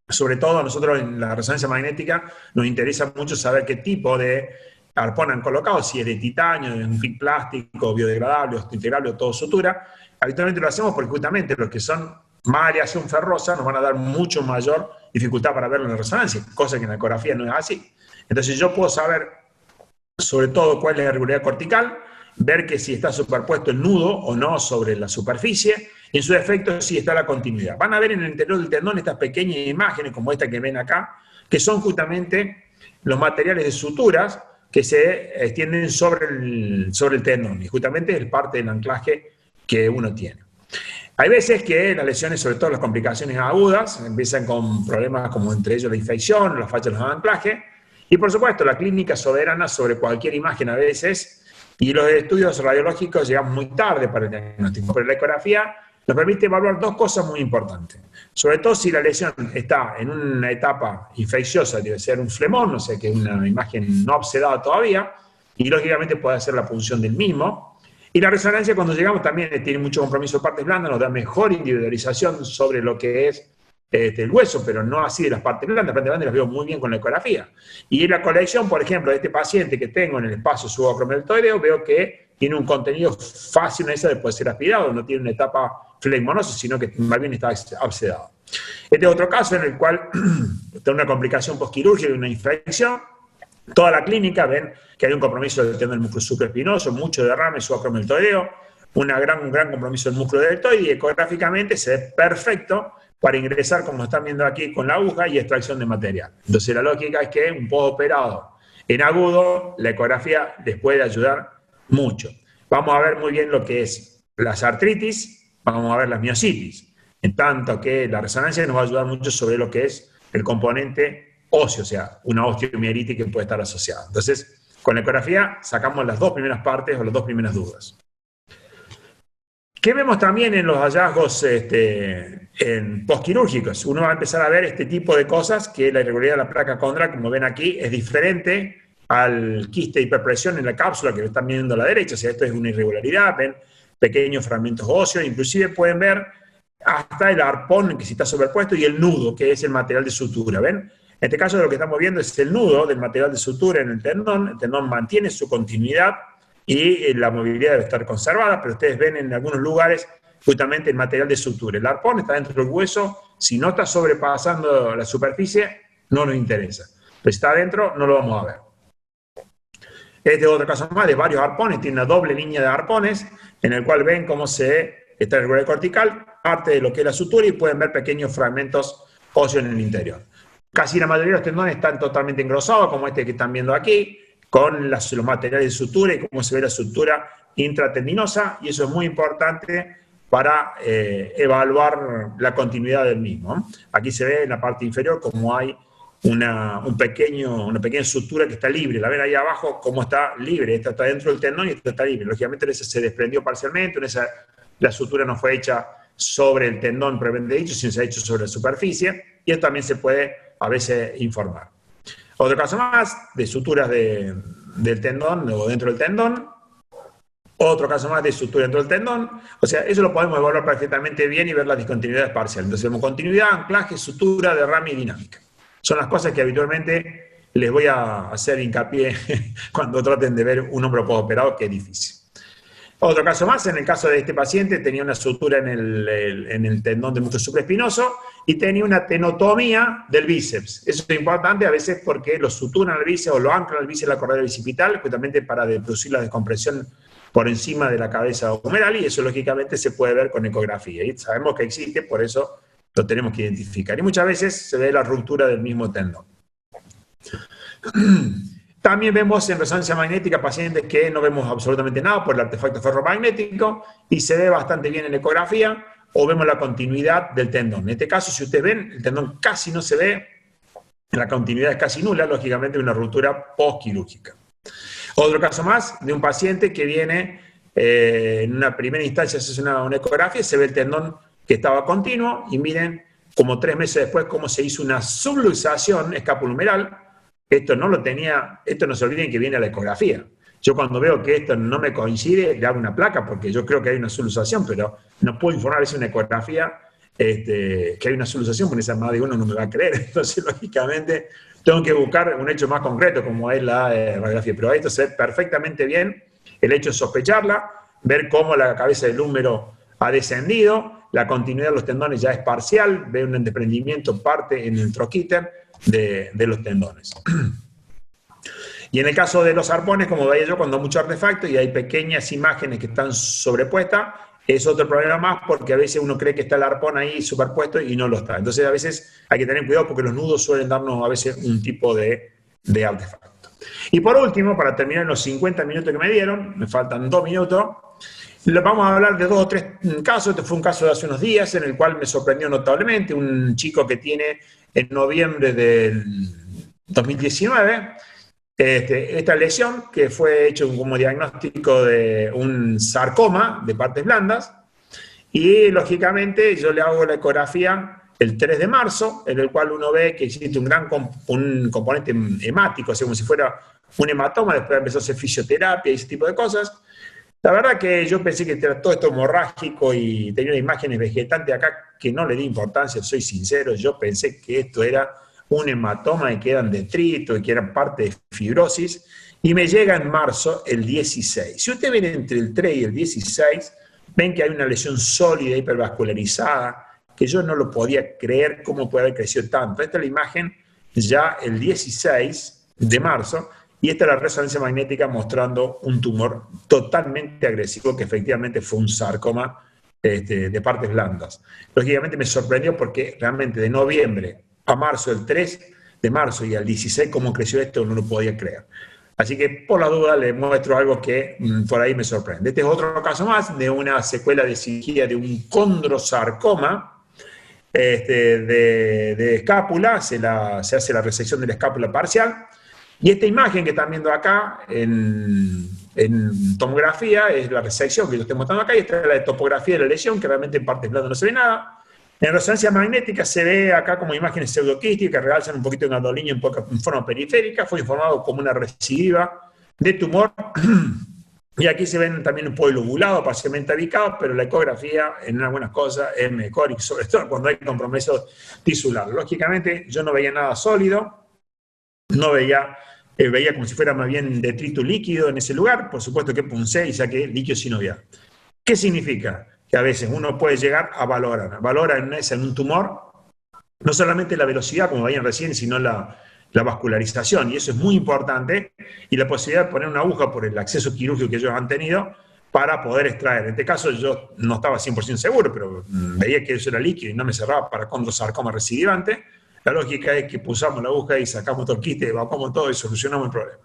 [SPEAKER 1] Sobre todo a nosotros en la resonancia magnética nos interesa mucho saber qué tipo de arpón han colocado, si es de titanio, de un PIC plástico, biodegradable, integrable o todo sutura. Habitualmente lo hacemos porque justamente los que son más aleación ferrosa nos van a dar mucho mayor dificultad para verlo en la resonancia, cosa que en la ecografía no es así. Entonces yo puedo saber sobre todo cuál es la irregularidad cortical, ver que si está superpuesto el nudo o no sobre la superficie, y en su defecto si está la continuidad. Van a ver en el interior del tendón estas pequeñas imágenes, como esta que ven acá, que son justamente los materiales de suturas que se extienden sobre el tendón, y justamente es parte del anclaje que uno tiene. Hay veces que las lesiones, sobre todo las complicaciones agudas, empiezan con problemas como entre ellos la infección, las fallas de los anclajes, y por supuesto la clínica soberana sobre cualquier imagen a veces, y los estudios radiológicos llegamos muy tarde para el diagnóstico, pero la ecografía nos permite evaluar dos cosas muy importantes. Sobre todo si la lesión está en una etapa infecciosa, debe ser un flemón, o sea que es una imagen no obsedada todavía, y lógicamente puede hacer la punción del mismo. Y la resonancia, cuando llegamos, también tiene mucho compromiso de partes blandas, nos da mejor individualización sobre lo que es el hueso, pero no así de las partes blandas. Las partes blandas las veo muy bien con la ecografía. Y en la colección, por ejemplo, de este paciente que tengo en el espacio subacromial-deltoideo, veo que tiene un contenido fácil de poder ser aspirado, no tiene una etapa flegmonosa, sino que más bien está obsedado. Este es otro caso en el cual está una complicación postquirúrgica y una infección. Toda la clínica ven que hay un compromiso del tendón del músculo supraespinoso, mucho derrame subacromial-deltoideo, un gran compromiso del músculo deltoide, y ecográficamente se ve perfecto para ingresar, como están viendo aquí, con la aguja y extracción de material. Entonces la lógica es que un postoperado en agudo, la ecografía les puede ayudar mucho. Vamos a ver muy bien lo que es las artritis, vamos a ver las miositis, en tanto que la resonancia nos va a ayudar mucho sobre lo que es el componente óseo, o sea, una osteomielitis que puede estar asociada. Entonces, con la ecografía sacamos las dos primeras partes o las dos primeras dudas. ¿Qué vemos también en los hallazgos postquirúrgicos? Uno va a empezar a ver este tipo de cosas, que la irregularidad de la placa condral, como ven aquí, es diferente al quiste de hiperpresión en la cápsula que están viendo a la derecha. O sea, esto es una irregularidad, ven pequeños fragmentos óseos, inclusive pueden ver hasta el arpón que sí está sobrepuesto y el nudo, que es el material de sutura, ¿ven? En este caso lo que estamos viendo es el nudo del material de sutura en el tendón mantiene su continuidad y la movilidad debe estar conservada, pero ustedes ven en algunos lugares justamente el material de sutura. El arpón está dentro del hueso, si no está sobrepasando la superficie, no nos interesa. Pero si está adentro, no lo vamos a ver. Este es otro caso más de varios arpones, tiene una doble línea de arpones, en el cual ven cómo está la irregularidad cortical, parte de lo que es la sutura, y pueden ver pequeños fragmentos óseos en el interior. Casi la mayoría de los tendones están totalmente engrosados, como este que están viendo aquí, con los materiales de sutura y cómo se ve la sutura intratendinosa, y eso es muy importante para evaluar la continuidad del mismo. Aquí se ve en la parte inferior cómo hay una pequeña sutura que está libre. La ven ahí abajo cómo está libre. Esta está dentro del tendón y esta está libre. Lógicamente esa se desprendió parcialmente, la sutura no fue hecha sobre el tendón propiamente dicho, sino se ha hecho sobre la superficie, y esto también se puede a veces informar. Otro caso más de suturas del tendón o dentro del tendón. Otro caso más de sutura dentro del tendón. O sea, eso lo podemos evaluar perfectamente bien y ver las discontinuidades parciales. Entonces vemos continuidad, anclaje, sutura, derrame y dinámica. Son las cosas que habitualmente les voy a hacer hincapié cuando traten de ver un hombro postoperado, que es difícil. Otro caso más, en el caso de este paciente, tenía una sutura en el tendón del músculo supraespinoso y tenía una tenotomía del bíceps. Eso es importante a veces porque lo suturan al bíceps o lo anclan al bíceps en la correa bicipital, justamente para producir la descompresión por encima de la cabeza humeral, y eso lógicamente se puede ver con ecografía. Y sabemos que existe, por eso lo tenemos que identificar. Y muchas veces se ve la ruptura del mismo tendón. También vemos en resonancia magnética pacientes que no vemos absolutamente nada por el artefacto ferromagnético y se ve bastante bien en ecografía, o vemos la continuidad del tendón. En este caso, si ustedes ven, el tendón casi no se ve, la continuidad es casi nula, lógicamente una ruptura postquirúrgica. Otro caso más de un paciente que viene en una primera instancia, se hace una ecografía, se ve el tendón que estaba continuo y miren como 3 meses después cómo se hizo una subluxación escapulohumeral. Esto no lo tenía, esto no se olviden que viene a la ecografía. Yo cuando veo que esto no me coincide, le hago una placa porque yo creo que hay una subluxación, pero no puedo informar a veces una ecografía que hay una subluxación, porque esa madre de uno no me va a creer. Entonces, lógicamente, tengo que buscar un hecho más concreto como es la radiografía. Pero esto se ve perfectamente bien, el hecho de sospecharla, ver cómo la cabeza del húmero ha descendido, la continuidad de los tendones ya es parcial, ve un desprendimiento parte en el troquíter de los tendones. Y en el caso de los arpones, como veía yo, cuando hay mucho artefacto y hay pequeñas imágenes que están sobrepuestas, es otro problema más porque a veces uno cree que está el arpón ahí superpuesto y no lo está. Entonces a veces hay que tener cuidado porque los nudos suelen darnos a veces un tipo de artefacto. Y por último, para terminar los 50 minutos que me dieron, me faltan 2 minutos, vamos a hablar de 2 o 3 casos. Este fue un caso de hace unos días en el cual me sorprendió notablemente. Un chico que tiene en noviembre del 2019 esta lesión, que fue hecho como diagnóstico de un sarcoma de partes blandas, y lógicamente yo le hago la ecografía el 3 de marzo, en el cual uno ve que existe un componente hemático, así como si fuera un hematoma. Después empezó a hacer fisioterapia y ese tipo de cosas. La verdad que yo pensé que era todo esto hemorrágico y tenía una imagen vegetante acá que no le di importancia, soy sincero. Yo pensé que esto era un hematoma y que eran detritos y que eran parte de fibrosis, y me llega en marzo el 16. Si ustedes ven entre el 3 y el 16, ven que hay una lesión sólida, hipervascularizada, que yo no lo podía creer cómo puede haber crecido tanto. Esta es la imagen ya el 16 de marzo, y esta es la resonancia magnética mostrando un tumor totalmente agresivo que efectivamente fue un sarcoma de partes blandas. Lógicamente me sorprendió porque realmente de noviembre a marzo, el 3 de marzo y al 16, cómo creció esto, no lo podía creer. Así que por la duda les muestro algo que por ahí me sorprende. Este es otro caso más de una secuela de cirugía de un condrosarcoma de escápula. Se hace la resección de la escápula parcial. Y esta imagen que están viendo acá en tomografía es la resección que yo estoy mostrando acá, y esta es la de topografía de la lesión, que realmente en partes blandas no se ve nada. En resonancia magnética se ve acá como imágenes pseudoquísticas que realzan un poquito de gadolinio en forma periférica. Fue informado como una recidiva de tumor. Y aquí se ven también un polio lobulado, parcialmente abicado, pero la ecografía en algunas cosas es mejor, y sobre todo cuando hay compromiso tisular. Lógicamente yo no veía nada sólido, no veía como si fuera más bien detrito líquido en ese lugar. Por supuesto que puncé y saqué líquido sinovial. ¿Qué significa? Que a veces uno puede llegar a valorar en un tumor no solamente la velocidad, como veían recién, sino la vascularización, y eso es muy importante, y la posibilidad de poner una aguja por el acceso quirúrgico que ellos han tenido para poder extraer. En este caso yo no estaba 100% seguro, pero veía que eso era líquido y no me cerraba para condrosarcoma recidivante. La lógica es que pusamos la aguja y sacamos todo el quiste, evacuamos todo y solucionamos el problema.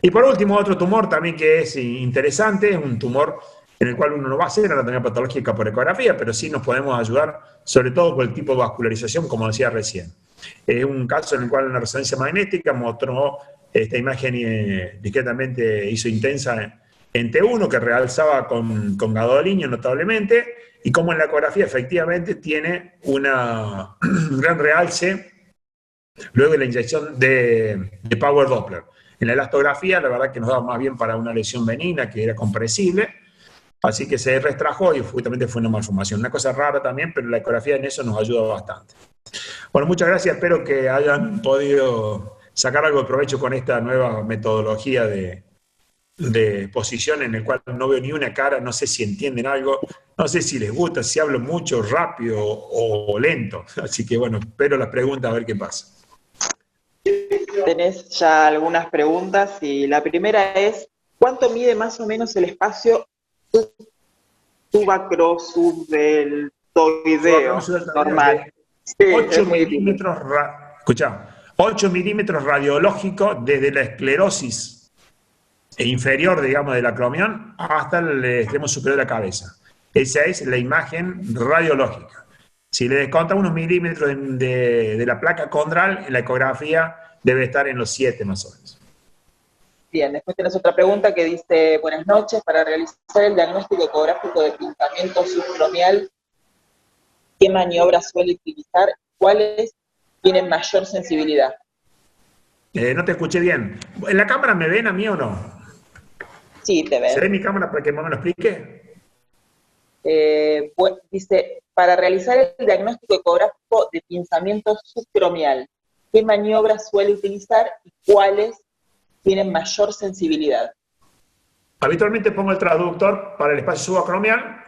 [SPEAKER 1] Y por último, otro tumor también que es interesante, es un tumor en el cual uno no va a hacer anatomía patológica por ecografía, pero sí nos podemos ayudar, sobre todo con el tipo de vascularización, como decía recién. Es un caso en el cual una resonancia magnética mostró esta imagen discretamente hizo intensa en T1, que realzaba con gadolinio notablemente, y como en la ecografía efectivamente tiene un gran realce luego de la inyección de Power Doppler. En la elastografía, la verdad que nos daba más bien para una lesión benigna que era compresible, así que se retrajo y justamente fue una malformación. Una cosa rara también, pero la ecografía en eso nos ayuda bastante. Bueno, muchas gracias. Espero que hayan podido sacar algo de provecho con esta nueva metodología de exposición en el cual no veo ni una cara, no sé si entienden algo, no sé si les gusta, si hablo mucho, rápido o lento. Así que bueno, espero las preguntas a ver qué pasa.
[SPEAKER 2] Tenés ya algunas preguntas y la primera es, ¿cuánto mide más o menos el espacio subacrosubdeltoideo normal? Sí,
[SPEAKER 1] 8 milímetros, 8 milímetros radiológicos desde la esclerosis inferior, digamos, del acromión hasta el extremo superior de la cabeza. Esa es la imagen radiológica. Si le desconta unos milímetros de la placa condral, en la ecografía debe estar en los 7 más o menos.
[SPEAKER 2] Bien, después tenés otra pregunta que dice, buenas noches, para realizar el diagnóstico ecográfico de pintamiento subcromial, ¿qué maniobras suele utilizar? ¿Cuáles tienen mayor sensibilidad?
[SPEAKER 1] No te escuché bien. ¿En la cámara me ven a mí o no?
[SPEAKER 2] Sí, te ven.
[SPEAKER 1] ¿Se ve mi cámara para que me lo explique?
[SPEAKER 2] Dice, para realizar el diagnóstico ecográfico de pinzamiento subcromial, ¿qué maniobras suele utilizar y cuáles tienen mayor sensibilidad?
[SPEAKER 1] Habitualmente pongo el traductor para el espacio subacromial,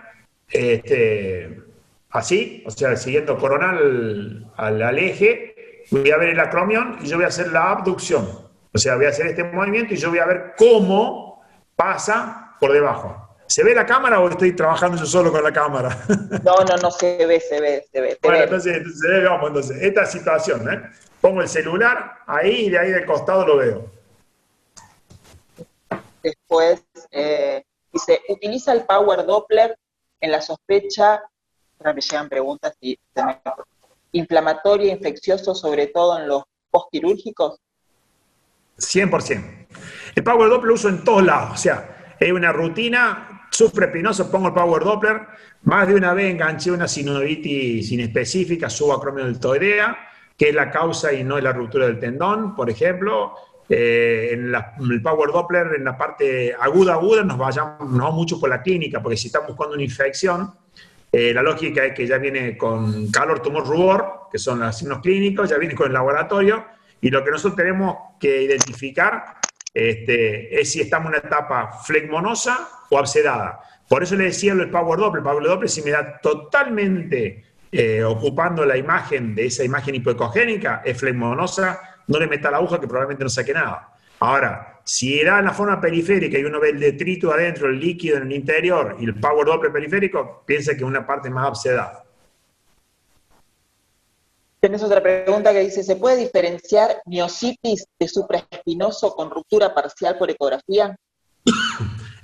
[SPEAKER 1] así, o sea, siguiendo coronal al eje, voy a ver el acromión y yo voy a hacer la abducción. O sea, voy a hacer este movimiento y yo voy a ver cómo pasa por debajo. ¿Se ve la cámara o estoy trabajando yo solo con la cámara?
[SPEAKER 2] No, se ve.
[SPEAKER 1] Bueno, entonces vamos, entonces, esta situación, pongo el celular ahí y de ahí del costado lo veo.
[SPEAKER 2] Después dice, ¿utiliza el Power Doppler en la sospecha, ahora me llegan preguntas, inflamatorio e infeccioso, sobre todo en los postquirúrgicos?
[SPEAKER 1] 100%. El Power Doppler lo uso en todos lados, o sea, es una rutina, supraespinoso, pongo el Power Doppler, más de una vez enganché una sinovitis inespecífica, subacromialtoidea, que es la causa y no es la ruptura del tendón, por ejemplo. En el Power Doppler, en la parte aguda, nos vamos mucho por la clínica, porque si estamos buscando una infección, la lógica es que ya viene con calor, tumor, rubor, que son los signos clínicos, ya viene con el laboratorio, y lo que nosotros tenemos que identificar es si estamos en una etapa flegmonosa o abscedada. Por eso le decía el Power Doppler, si me da totalmente ocupando la imagen de esa imagen hipoecogénica, es flegmonosa, no le meta la aguja que probablemente no saque nada. Ahora, si era en la forma periférica y uno ve el detrito adentro, el líquido en el interior y el Power Doppler periférico, piensa que es una parte más abscedada.
[SPEAKER 2] Tenés otra pregunta que dice, ¿se puede diferenciar miositis de supraespinoso con ruptura parcial por ecografía?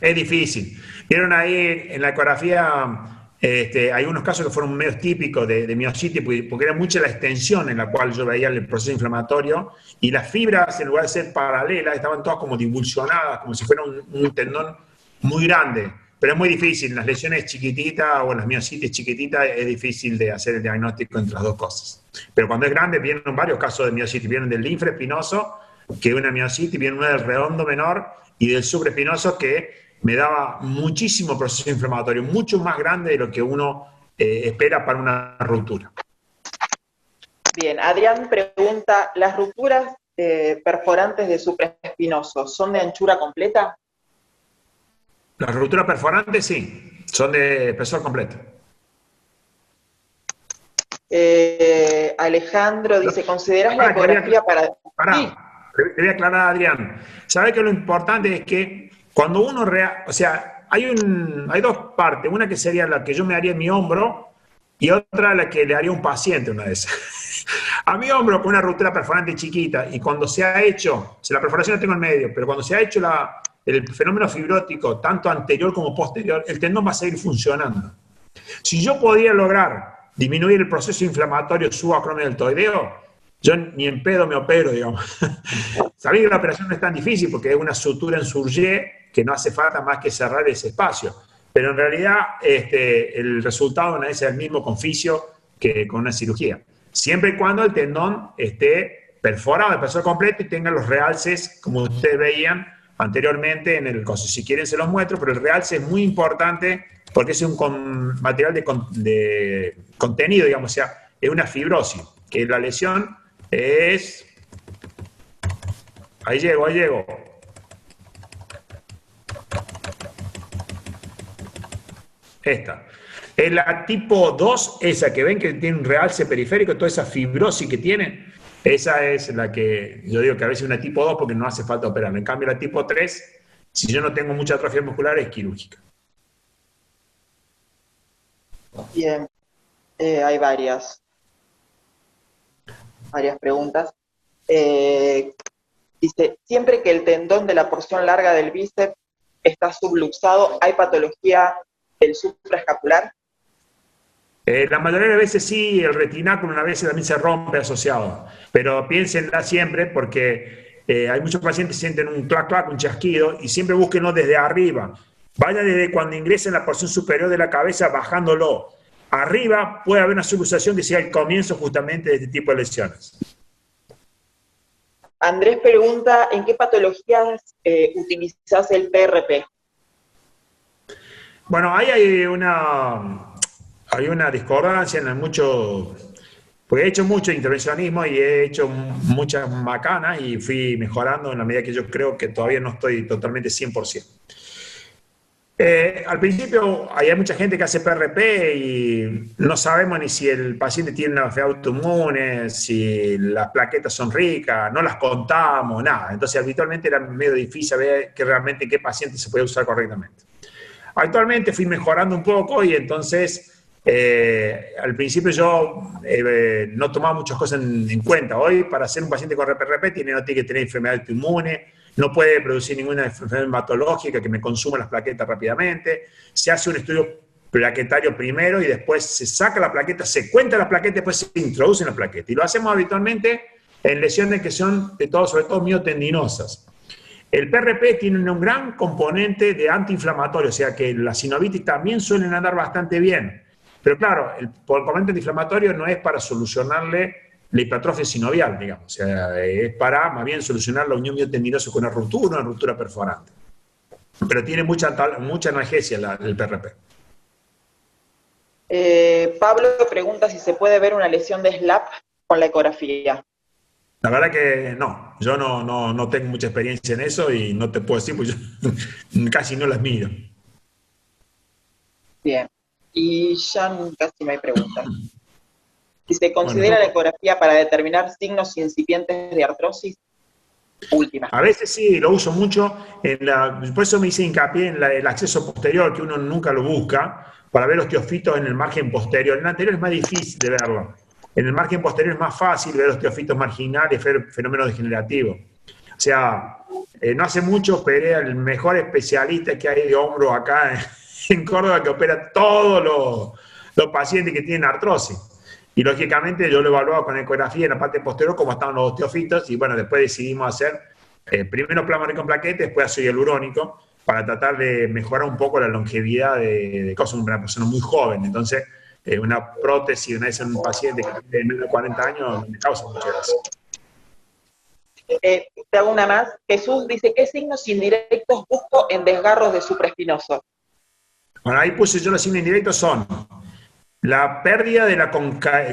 [SPEAKER 1] Es difícil. Vieron ahí en la ecografía, hay unos casos que fueron medios típicos de miositis, porque era mucha la extensión en la cual yo veía el proceso inflamatorio, y las fibras, en lugar de ser paralelas, estaban todas como divulsionadas, como si fuera un tendón muy grande. Pero es muy difícil, en las lesiones chiquititas o en las miositis chiquititas es difícil de hacer el diagnóstico entre las dos cosas. Pero cuando es grande vienen varios casos de miositis, vienen del linfraespinoso, que es una miositis, viene una del redondo menor, y del supraespinoso, que me daba muchísimo proceso inflamatorio, mucho más grande de lo que uno espera para una ruptura.
[SPEAKER 2] Bien, Adrián pregunta, ¿las rupturas perforantes de supraespinoso son de anchura completa?
[SPEAKER 1] Las rupturas perforantes sí, son de espesor completo.
[SPEAKER 2] Alejandro dice, ¿considerás la ecografía para...?
[SPEAKER 1] Sí. Te voy a aclarar, Adrián. ¿Sabes que lo importante es que cuando uno... o sea, hay dos partes. Una que sería la que yo me haría en mi hombro y otra la que le haría a un paciente una de esas. A mi hombro con una ruptura perforante chiquita, y cuando se ha hecho, la perforación la tengo en medio, pero cuando se ha hecho el fenómeno fibrótico, tanto anterior como posterior, el tendón va a seguir funcionando. Si yo podía lograr disminuir el proceso inflamatorio subacromialtoideo, yo ni en pedo me opero, digamos. Sabía que la operación no es tan difícil porque es una sutura en Surgier que no hace falta más que cerrar ese espacio. Pero en realidad el resultado no es el mismo con fisio que con una cirugía. Siempre y cuando el tendón esté perforado, el peso completo y tenga los realces, como ustedes veían anteriormente en el coso. Si quieren se los muestro, pero el realce es muy importante porque es un material de contenido, digamos, o sea, es una fibrosis, que la lesión es... Ahí llego, ahí llego. Esta. Es la tipo 2, esa que ven que tiene un realce periférico, toda esa fibrosis que tiene, esa es la que yo digo que a veces es una tipo 2 porque no hace falta operar. En cambio, la tipo 3, si yo no tengo mucha atrofia muscular, es quirúrgica.
[SPEAKER 2] Bien, hay varias preguntas. Dice, siempre que el tendón de la porción larga del bíceps está subluxado, ¿hay patología del supraescapular?
[SPEAKER 1] La mayoría de veces sí, el retináculo una vez también se rompe asociado, pero piénsenla siempre porque hay muchos pacientes que sienten un clac clac, un chasquido, y siempre búsquenlo desde arriba. Vaya desde cuando ingresa en la porción superior de la cabeza bajándolo. Arriba puede haber una subluxación que sea el comienzo justamente de este tipo de lesiones.
[SPEAKER 2] Andrés pregunta, ¿en qué patologías utilizás el PRP?
[SPEAKER 1] Bueno, ahí hay una discordancia en mucho, porque he hecho mucho intervencionismo y he hecho muchas macanas y fui mejorando en la medida que yo creo que todavía no estoy totalmente 100%. Al principio hay mucha gente que hace PRP y no sabemos ni si el paciente tiene una enfermedad autoinmune, si las plaquetas son ricas, no las contamos, nada. Entonces habitualmente era medio difícil ver que realmente qué paciente se puede usar correctamente. Actualmente fui mejorando un poco y entonces al principio yo no tomaba muchas cosas en cuenta. Hoy para ser un paciente con PRP no tiene que tener enfermedad autoinmune, no puede producir ninguna enfermedad hematológica que me consuma las plaquetas rápidamente. Se hace un estudio plaquetario primero y después se saca la plaqueta, se cuenta la plaqueta y después se introduce en la plaqueta. Y lo hacemos habitualmente en lesiones que son sobre todo miotendinosas. El PRP tiene un gran componente de antiinflamatorio, o sea que las sinovitis también suelen andar bastante bien. Pero claro, el componente antiinflamatorio no es para solucionarle la hipertrofia sinovial, digamos. O sea, es para más bien solucionar la unión miotendinosa con una ruptura perforante. Pero tiene mucha analgesia el PRP.
[SPEAKER 2] Pablo pregunta si se puede ver una lesión de SLAP con la ecografía.
[SPEAKER 1] La verdad que no, yo no tengo mucha experiencia en eso y no te puedo decir, pues yo casi no las miro.
[SPEAKER 2] Bien, y ya casi no hay preguntas. Si se considera la ecografía para determinar signos incipientes de artrosis, última.
[SPEAKER 1] A veces sí, lo uso mucho, por eso me hice hincapié en el acceso posterior, que uno nunca lo busca, para ver los osteofitos en el margen posterior. En el anterior es más difícil de verlo. En el margen posterior es más fácil ver los osteofitos marginales, ver fenómenos degenerativos. O sea, no hace mucho operé al mejor especialista que hay de hombro acá en Córdoba, que opera todos los pacientes que tienen artrosis. Y lógicamente yo lo evaluaba con ecografía en la parte posterior cómo estaban los osteofitos y bueno, después decidimos hacer primero plasma rico en plaquetas, después ácido hialurónico para tratar de mejorar un poco la longevidad de una persona muy joven. Entonces, una prótesis en un paciente que tiene menos de 40 años me causa mucha gracia.
[SPEAKER 2] Te hago una más. Jesús dice, ¿qué signos indirectos busco en desgarros de supraespinoso?
[SPEAKER 1] Bueno, ahí puse yo los signos indirectos son la pérdida de la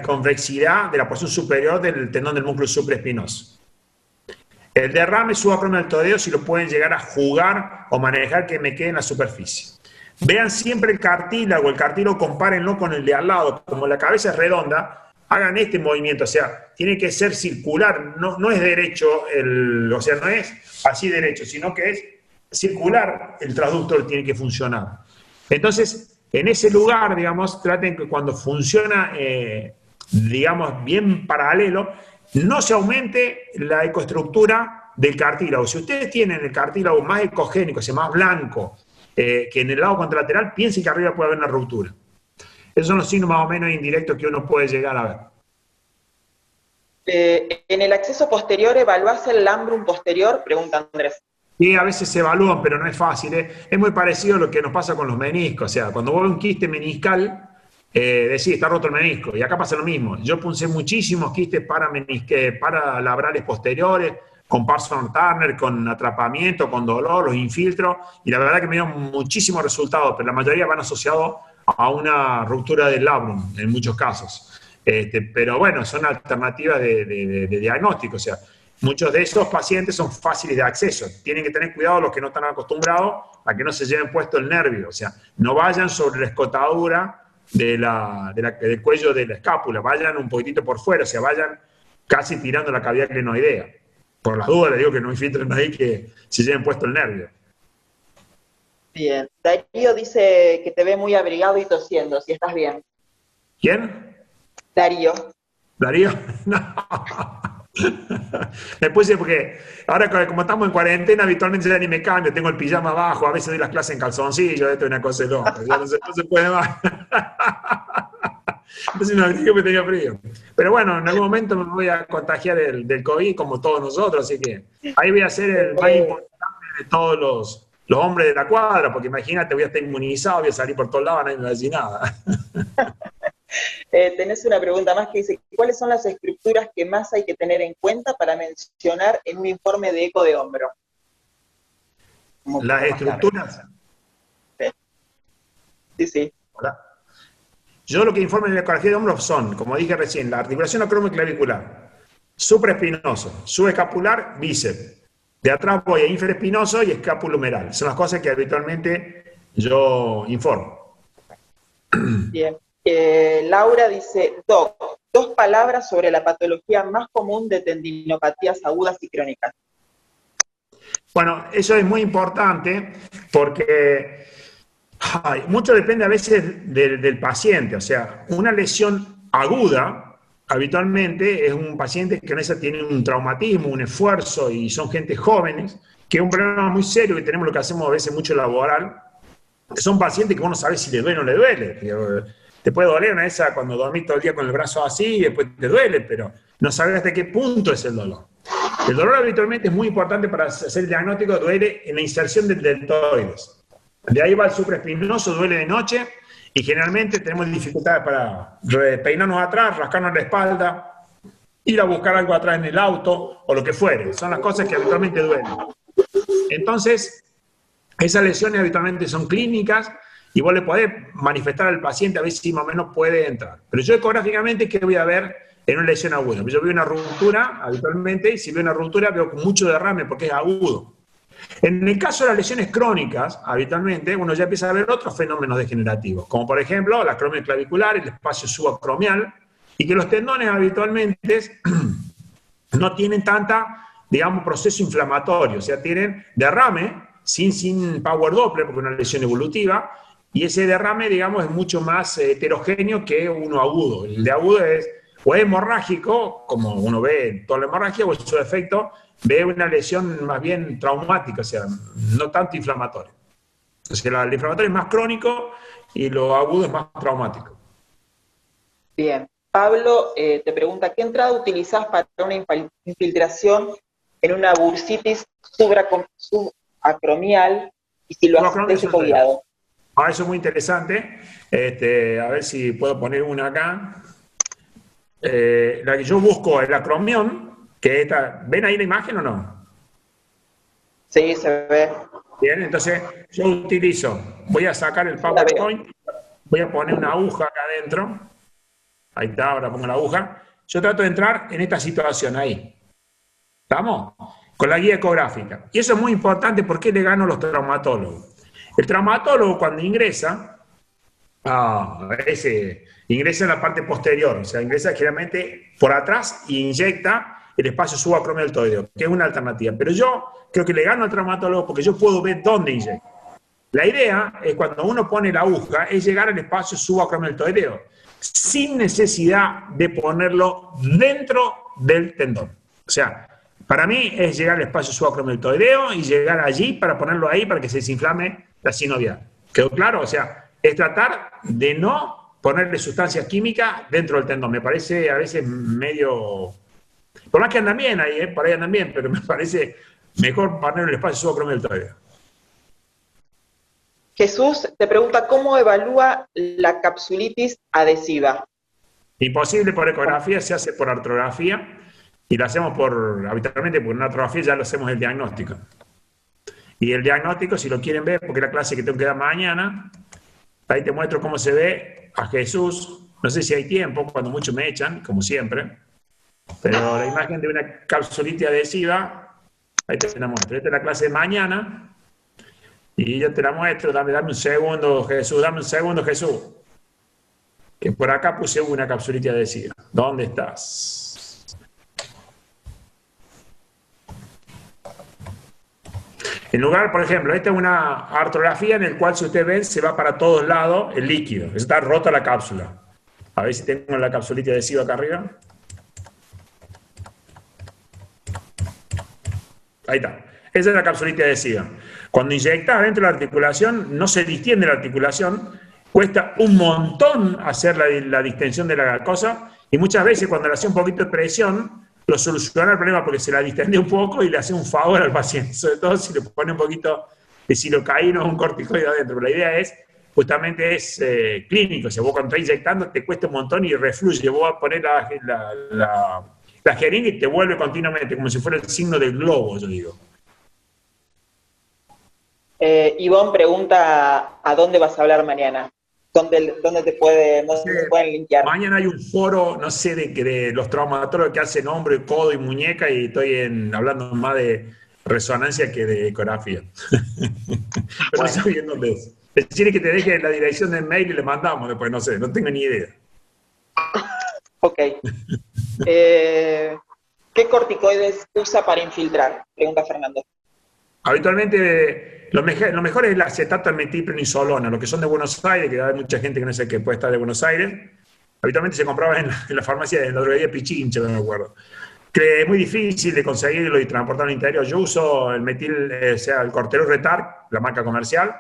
[SPEAKER 1] convexidad de la porción superior del tendón del músculo supraespinoso. El derrame subaracnodeltoideo, si lo pueden llegar a jugar o manejar que me quede en la superficie. Vean siempre el cartílago, compárenlo con el de al lado. Como la cabeza es redonda, hagan este movimiento, o sea, tiene que ser circular, no es derecho, o sea, no es así derecho, sino que es circular, el transductor tiene que funcionar. Entonces, en ese lugar, digamos, traten que cuando funciona, digamos, bien paralelo, no se aumente la ecoestructura del cartílago. Si ustedes tienen el cartílago más ecogénico, o sea, más blanco, que en el lado contralateral, piensen que arriba puede haber una ruptura. Esos son los signos más o menos indirectos que uno puede llegar a ver.
[SPEAKER 2] En el acceso posterior, ¿evaluás el lambrum posterior? Pregunta Andrés.
[SPEAKER 1] Y a veces se evalúan, pero no es fácil. Es muy parecido a lo que nos pasa con los meniscos. O sea, cuando vos ves un quiste meniscal, decís, está roto el menisco. Y acá pasa lo mismo. Yo puse muchísimos quistes para labrales posteriores, con Parson Turner, con atrapamiento, con dolor, los infiltros. Y la verdad que me dieron muchísimos resultados, pero la mayoría van asociados a una ruptura del labrum, en muchos casos. Pero bueno, son alternativas de diagnóstico. O sea, muchos de esos pacientes son fáciles de acceso. Tienen que tener cuidado los que no están acostumbrados a que no se lleven puesto el nervio. O sea, no vayan sobre la escotadura del cuello de la escápula, vayan un poquitito por fuera, o sea, vayan casi tirando la cavidad clinoidea. Por las dudas les digo que no infiltren ahí, que se lleven puesto el nervio.
[SPEAKER 2] Bien. Darío dice que te ve muy abrigado y tosiendo, si estás bien.
[SPEAKER 1] ¿Quién?
[SPEAKER 2] Darío.
[SPEAKER 1] ¿Darío? No. Me puse porque ahora como estamos en cuarentena habitualmente ya ni me cambio, tengo el pijama abajo, a veces doy las clases en calzoncillo, esto es una cosa de loca, ya no se puede más. Entonces me abrigué porque tenía frío. Pero bueno, en algún momento me voy a contagiar del COVID como todos nosotros, así que ahí voy a ser el más importante de todos los hombres de la cuadra, porque imagínate, voy a estar inmunizado, voy a salir por todos lados, nadie me va a decir nada.
[SPEAKER 2] Tenés una pregunta más que dice, ¿cuáles son las estructuras que más hay que tener en cuenta para mencionar en un informe de eco de hombro?
[SPEAKER 1] Las estructuras.
[SPEAKER 2] Sí.
[SPEAKER 1] Hola. Yo lo que informo en la ecografía de hombros son, como dije recién, la articulación acromioclavicular, supraespinoso, subescapular, bíceps. De atrás voy a infraespinoso y escapulohumeral. Son las cosas que habitualmente yo informo.
[SPEAKER 2] Bien. Laura dice, Doc, 2 palabras sobre la patología más común de tendinopatías agudas y crónicas.
[SPEAKER 1] Bueno, eso es muy importante porque mucho depende a veces del paciente. O sea, una lesión aguda, habitualmente, es un paciente que tiene un traumatismo, un esfuerzo, y son gente jóvenes, que es un problema muy serio que tenemos, lo que hacemos a veces mucho laboral, que son pacientes que vos no sabés si le duele o no le duele. Te puede doler una de esas cuando dormís todo el día con el brazo así y después te duele, pero no sabes hasta qué punto es el dolor. El dolor habitualmente es muy importante para hacer el diagnóstico, duele en la inserción del deltoides. De ahí va el supraespinoso, duele de noche y generalmente tenemos dificultades para peinarnos atrás, rascarnos la espalda, ir a buscar algo atrás en el auto o lo que fuere. Son las cosas que habitualmente duelen. Entonces, esas lesiones habitualmente son clínicas y vos le podés manifestar al paciente a ver si más o menos puede entrar. Pero yo ecográficamente, ¿qué voy a ver en una lesión aguda? Yo veo una ruptura habitualmente, y si veo una ruptura veo con mucho derrame porque es agudo. En el caso de las lesiones crónicas, habitualmente uno ya empieza a ver otros fenómenos degenerativos, como por ejemplo la acromio clavicular, el espacio subacromial, y que los tendones habitualmente no tienen tanta, digamos, proceso inflamatorio, o sea, tienen derrame sin power doppler, porque es una lesión evolutiva, y ese derrame, digamos, es mucho más heterogéneo que uno agudo. El de agudo es o es hemorrágico, como uno ve en toda la hemorragia, o en su efecto ve una lesión más bien traumática, o sea, no tanto inflamatoria. O sea, el inflamatorio es más crónico y lo agudo es más traumático.
[SPEAKER 2] Bien. Pablo te pregunta, ¿qué entrada utilizás para una infiltración en una bursitis subacromial y si lo haces ecoguiado?
[SPEAKER 1] Eso es muy interesante. A ver si puedo poner una acá. La que yo busco es la acromión, que esta, ¿ven ahí la imagen o no?
[SPEAKER 2] Sí, se ve.
[SPEAKER 1] Bien, entonces yo utilizo, voy a sacar el PowerPoint, voy a poner una aguja acá adentro. Ahí está, ahora pongo la aguja. Yo trato de entrar en esta situación, ahí. ¿Estamos? Con la guía ecográfica. Y eso es muy importante porque le gano a los traumatólogos. El traumatólogo cuando ingresa, ingresa en la parte posterior, o sea, ingresa generalmente por atrás e inyecta el espacio subacromialtoideo, que es una alternativa. Pero yo creo que le gano al traumatólogo porque yo puedo ver dónde inyecta. La idea es cuando uno pone la aguja, es llegar al espacio subacromialtoideo, sin necesidad de ponerlo dentro del tendón. O sea, para mí es llegar al espacio subacromialtoideo y llegar allí para ponerlo ahí para que se desinflame la sinovial. ¿Quedó claro? O sea, es tratar de no ponerle sustancias químicas dentro del tendón. Me parece a veces medio Por más que andan bien ahí, por ahí andan bien, pero me parece mejor poner el espacio subacromial todavía.
[SPEAKER 2] Jesús te pregunta, ¿cómo evalúa la capsulitis adhesiva?
[SPEAKER 1] Imposible por ecografía, se hace por artrografía y lo hacemos habitualmente por una artrografía ya lo hacemos el diagnóstico. Y el diagnóstico, si lo quieren ver, porque es la clase que tengo que dar mañana, ahí te muestro cómo se ve a Jesús. No sé si hay tiempo, cuando mucho me echan, como siempre. Pero la imagen de una capsulitis adhesiva, ahí te la muestro. Esta es la clase de mañana. Y yo te la muestro, dame un segundo, Jesús, dame un segundo, Jesús. Que por acá puse una capsulitis adhesiva. ¿Dónde estás? En lugar, por ejemplo, esta es una artrografía en la cual, si ustedes ven, se va para todos lados el líquido. Está rota la cápsula. A ver si tengo la capsulitis adhesiva acá arriba. Ahí está. Esa es la capsulitis adhesiva. Cuando inyectas dentro de la articulación, no se distiende la articulación, cuesta un montón hacer la distensión de la cosa, y muchas veces cuando le hace un poquito de presión, lo soluciona el problema porque se la distende un poco y le hace un favor al paciente, sobre todo si le pone un poquito de silocaína o un corticoide adentro. Pero la idea es, justamente es clínico, si vos cuando estás inyectando te cuesta un montón y refluye, vos vas a poner la jeringa y te vuelve continuamente, como si fuera el signo del globo, yo digo.
[SPEAKER 2] Ivonne pregunta, ¿a dónde vas a hablar mañana? ¿Dónde te pueden linkear?
[SPEAKER 1] Mañana hay un foro, no sé, de los traumatólogos que hacen hombro, codo y muñeca, y estoy hablando más de resonancia que de ecografía. Pero no sé bien dónde es. Decirle que te deje la dirección del mail y le mandamos después, no sé, no tengo ni idea.
[SPEAKER 2] Ok. ¿Qué corticoides usa para infiltrar? Pregunta Fernando.
[SPEAKER 1] Habitualmente, lo mejor es el acetato de metilprednisolona, los que son de Buenos Aires, que hay mucha gente que no sé qué puede estar de Buenos Aires. Habitualmente se compraba en la farmacia, en la droguería Pichincha, no me acuerdo. Que es muy difícil de conseguirlo y transportarlo al interior. Yo uso el el Cortero Retar, la marca comercial,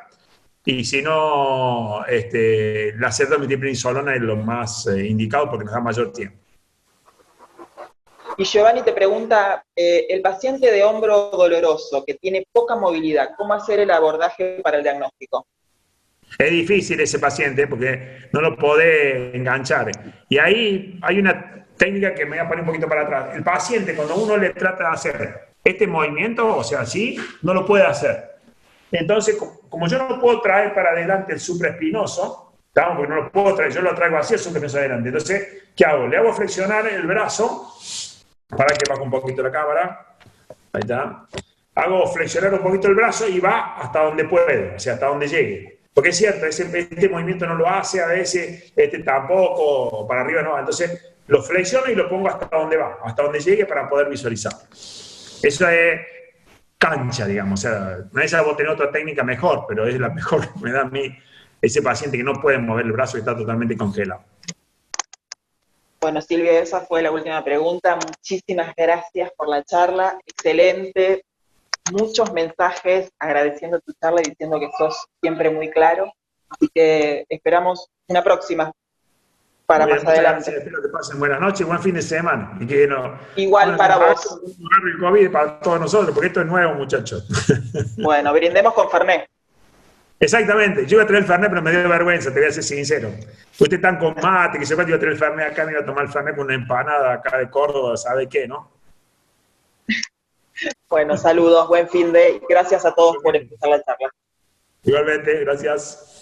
[SPEAKER 1] y si no, el acetato de metilprednisolona es lo más indicado porque nos da mayor tiempo.
[SPEAKER 2] Y Giovanni te pregunta, el paciente de hombro doloroso que tiene poca movilidad, ¿cómo hacer el abordaje para el diagnóstico?
[SPEAKER 1] Es difícil ese paciente porque no lo podés enganchar. Y ahí hay una técnica que me voy a poner un poquito para atrás. El paciente, cuando uno le trata de hacer este movimiento, o sea, así, no lo puede hacer. Entonces, como yo no puedo traer para adelante el supraespinoso, ¿tá? Porque no lo puedo traer, yo lo traigo así el supraespinoso adelante. Entonces, ¿qué hago? Le hago flexionar el brazo, para que baje un poquito la cámara. Ahí está. Hago flexionar un poquito el brazo y va hasta donde puede, o sea, hasta donde llegue. Porque es cierto, este movimiento no lo hace a veces, tampoco, para arriba no. Entonces, lo flexiono y lo pongo hasta donde va, hasta donde llegue para poder visualizar. Eso es cancha, digamos. O sea, no es algo tener otra técnica mejor, pero es la mejor que me da a mí ese paciente que no puede mover el brazo y está totalmente congelado.
[SPEAKER 2] Bueno, Silvia, esa fue la última pregunta. Muchísimas gracias por la charla. Excelente. Muchos mensajes agradeciendo tu charla y diciendo que sos siempre muy claro. Así que esperamos una próxima para más adelante.
[SPEAKER 1] Gracias. Espero que pasen buenas noches y buen fin de semana. Y que
[SPEAKER 2] igual para vos.
[SPEAKER 1] El COVID para todos nosotros, porque esto es nuevo, muchachos.
[SPEAKER 2] Bueno, brindemos con Fernet.
[SPEAKER 1] Exactamente, yo iba a traer el Fernet, pero me dio vergüenza, te voy a ser sincero. Ustedes están con mate, que se cuánto iba a traer el Fernet acá, me iba a tomar el Fernet con una empanada acá de Córdoba, ¿sabe qué, no?
[SPEAKER 2] Bueno, saludos, buen fin de, gracias a todos por escuchar la charla.
[SPEAKER 1] Igualmente, gracias.